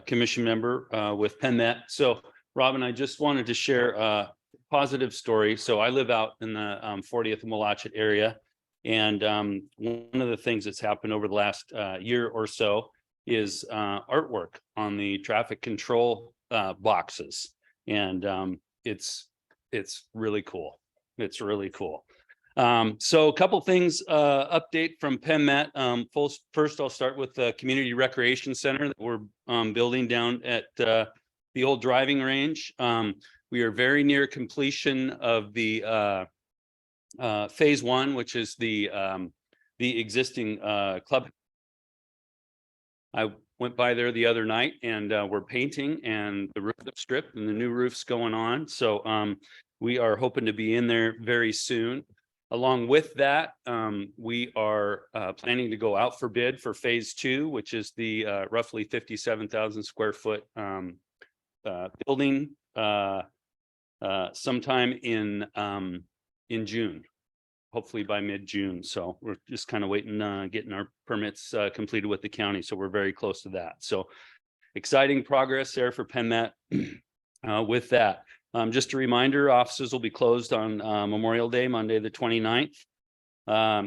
commission member with Penn Met. So Robyn, I just wanted to share a positive story. So I live out in the 40th and Willachet area, And one of the things that's happened over the last year or so is artwork on the traffic control boxes. And it's really cool. It's really cool. So a couple things, update from PennMet. First, I'll start with the Community Recreation Center that we're building down at the old driving range. We are very near completion of the phase one, which is the existing club. I went by there the other night and we're painting and the roof stripped and the new roof's going on. So we are hoping to be in there very soon. Along with that, we are planning to go out for bid for phase two, which is the roughly 57,000 square foot building sometime in June, hopefully by mid-June. So we're just kind of waiting, getting our permits completed with the county. So we're very close to that. So exciting progress there for PennMet with that. Just a reminder, offices will be closed on Memorial Day, Monday, the 29th.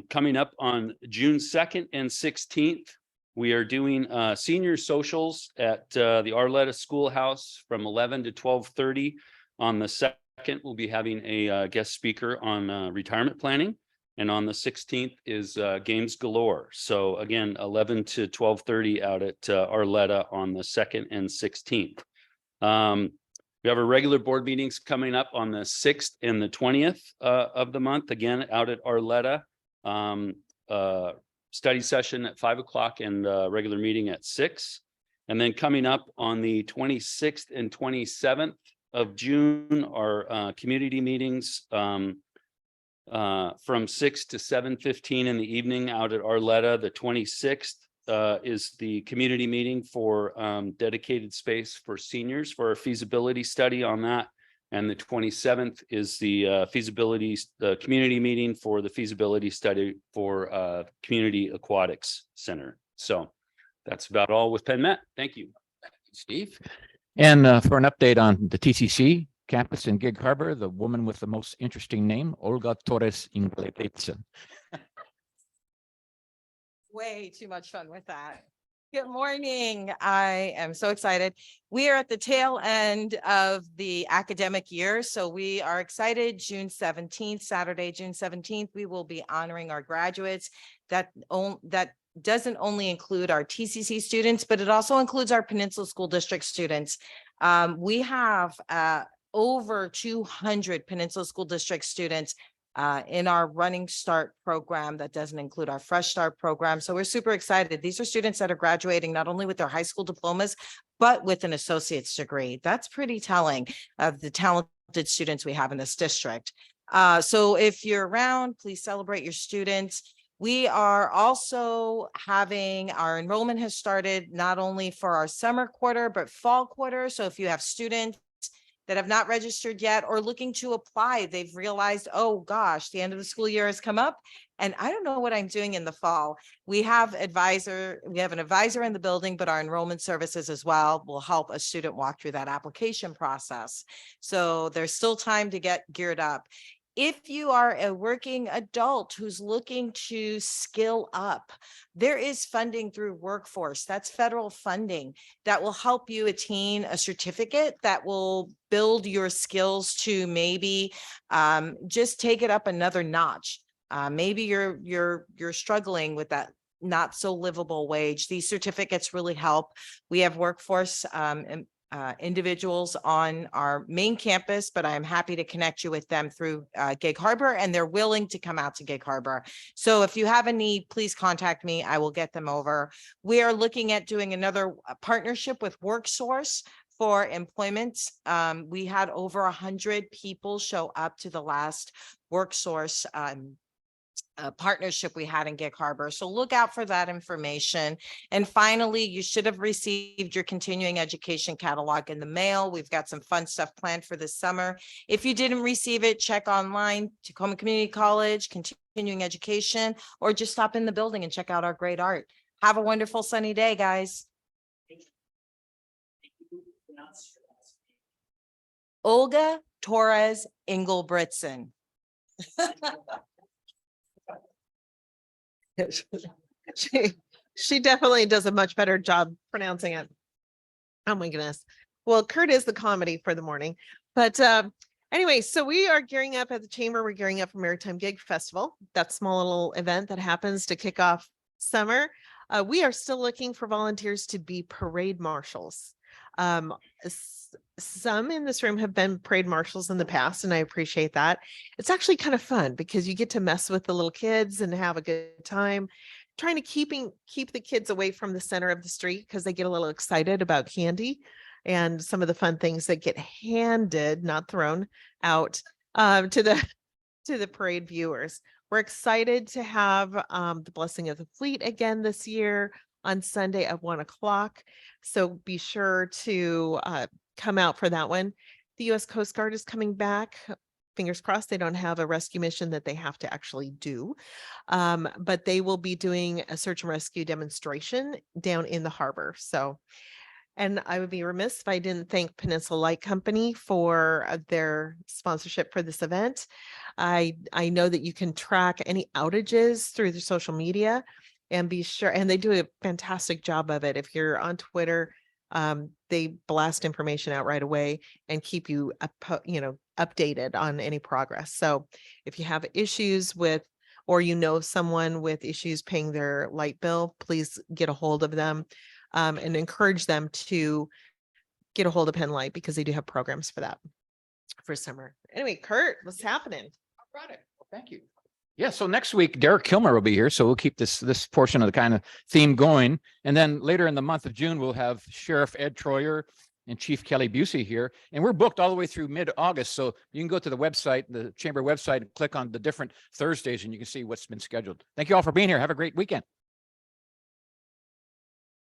Coming up on June 2nd and 16th, we are doing senior socials at the Arletta Schoolhouse from 11 to 12:30. On the 2nd, we'll be having a guest speaker on retirement planning. And on the 16th is games galore. So again, 11 to 12:30 out at Arletta on the 2nd and 16th. We have our regular board meetings coming up on the 6th and the 20th of the month, again, out at Arletta. Study session at 5 o'clock and regular meeting at 6. And then coming up on the 26th and 27th of June, our community meetings from 6 to 7:15 in the evening out at Arletta. The 26th is the community meeting for dedicated space for seniors for a feasibility study on that. And the 27th is the community meeting for the feasibility study for Community Aquatics Center. So that's about all with PennMet. Thank you. Steve. And for an update on the TCC campus in Gig Harbor, the woman with the most interesting name, Olga Torres Inglaterra. Way too much fun with that. Good morning. I am so excited. We are at the tail end of the academic year, so we are excited. June 17th, Saturday, June 17th, we will be honoring our graduates. That doesn't only include our TCC students, but it also includes our Peninsula School District students. We have over 200 Peninsula School District students in our Running Start program. That doesn't include our Fresh Start program. So we're super excited. These are students that are graduating not only with their high school diplomas, but with an associate's degree. That's pretty telling of the talented students we have in this district. So if you're around, please celebrate your students. We are also having, our enrollment has started not only for our summer quarter, but fall quarter. So if you have students that have not registered yet or looking to apply, they've realized, oh gosh, the end of the school year has come up and I don't know what I'm doing in the fall. We have an advisor in the building, but our enrollment services as well will help a student walk through that application process. So there's still time to get geared up. If you are a working adult who's looking to skill up, there is funding through Workforce. That's federal funding that will help you attain a certificate that will build your skills to maybe just take it up another notch. Maybe you're struggling with that not so livable wage. These certificates really help. We have Workforce individuals on our main campus, but I'm happy to connect you with them through Gig Harbor, and they're willing to come out to Gig Harbor. So if you have a need, please contact me. I will get them over. We are looking at doing another partnership with WorkSource for employment. We had over 100 people show up to the last WorkSource partnership we had in Gig Harbor. So look out for that information. And finally, you should have received your continuing education catalog in the mail. We've got some fun stuff planned for this summer. If you didn't receive it, check online, Tacoma Community College, continuing education, or just stop in the building and check out our great art. Have a wonderful sunny day, guys. Olga Torres Engelbritsen. She, she definitely does a much better job pronouncing it. Oh my goodness. Well, Kurt is the comedy for the morning, but anyway, so we are gearing up at the chamber. We're gearing up for Maritime Gig Festival, that small little event that happens to kick off summer. We are still looking for volunteers to be parade marshals. Some in this room have been parade marshals in the past, and I appreciate that. It's actually kind of fun because you get to mess with the little kids and have a good time. Trying to keep the kids away from the center of the street because they get a little excited about candy and some of the fun things that get handed, not thrown out to the parade viewers. We're excited to have the Blessing of the Fleet again this year on Sunday at 1 o'clock. So be sure to come out for that one. The U.S. Coast Guard is coming back. Fingers crossed they don't have a rescue mission that they have to actually do. But they will be doing a search and rescue demonstration down in the harbor. So, and I would be remiss if I didn't thank Peninsula Light Company for their sponsorship for this event. I know that you can track any outages through the social media and be sure, and they do a fantastic job of it. If you're on Twitter, they blast information out right away and keep you updated on any progress. So if you have issues with, or you know someone with issues paying their light bill, please get a hold of them and encourage them to get a hold of Penn Light because they do have programs for that for summer. Anyway, Kurt, what's happening? Got it. Well, thank you. Yeah, so next week, Derek Kilmer will be here, so we'll keep this portion of the kind of theme going. And then later in the month of June, we'll have Sheriff Ed Troyer and Chief Kelly Busey here. And we're booked all the way through mid-August, so you can go to the website, the chamber website, and click on the different Thursdays, and you can see what's been scheduled. Thank you all for being here. Have a great weekend.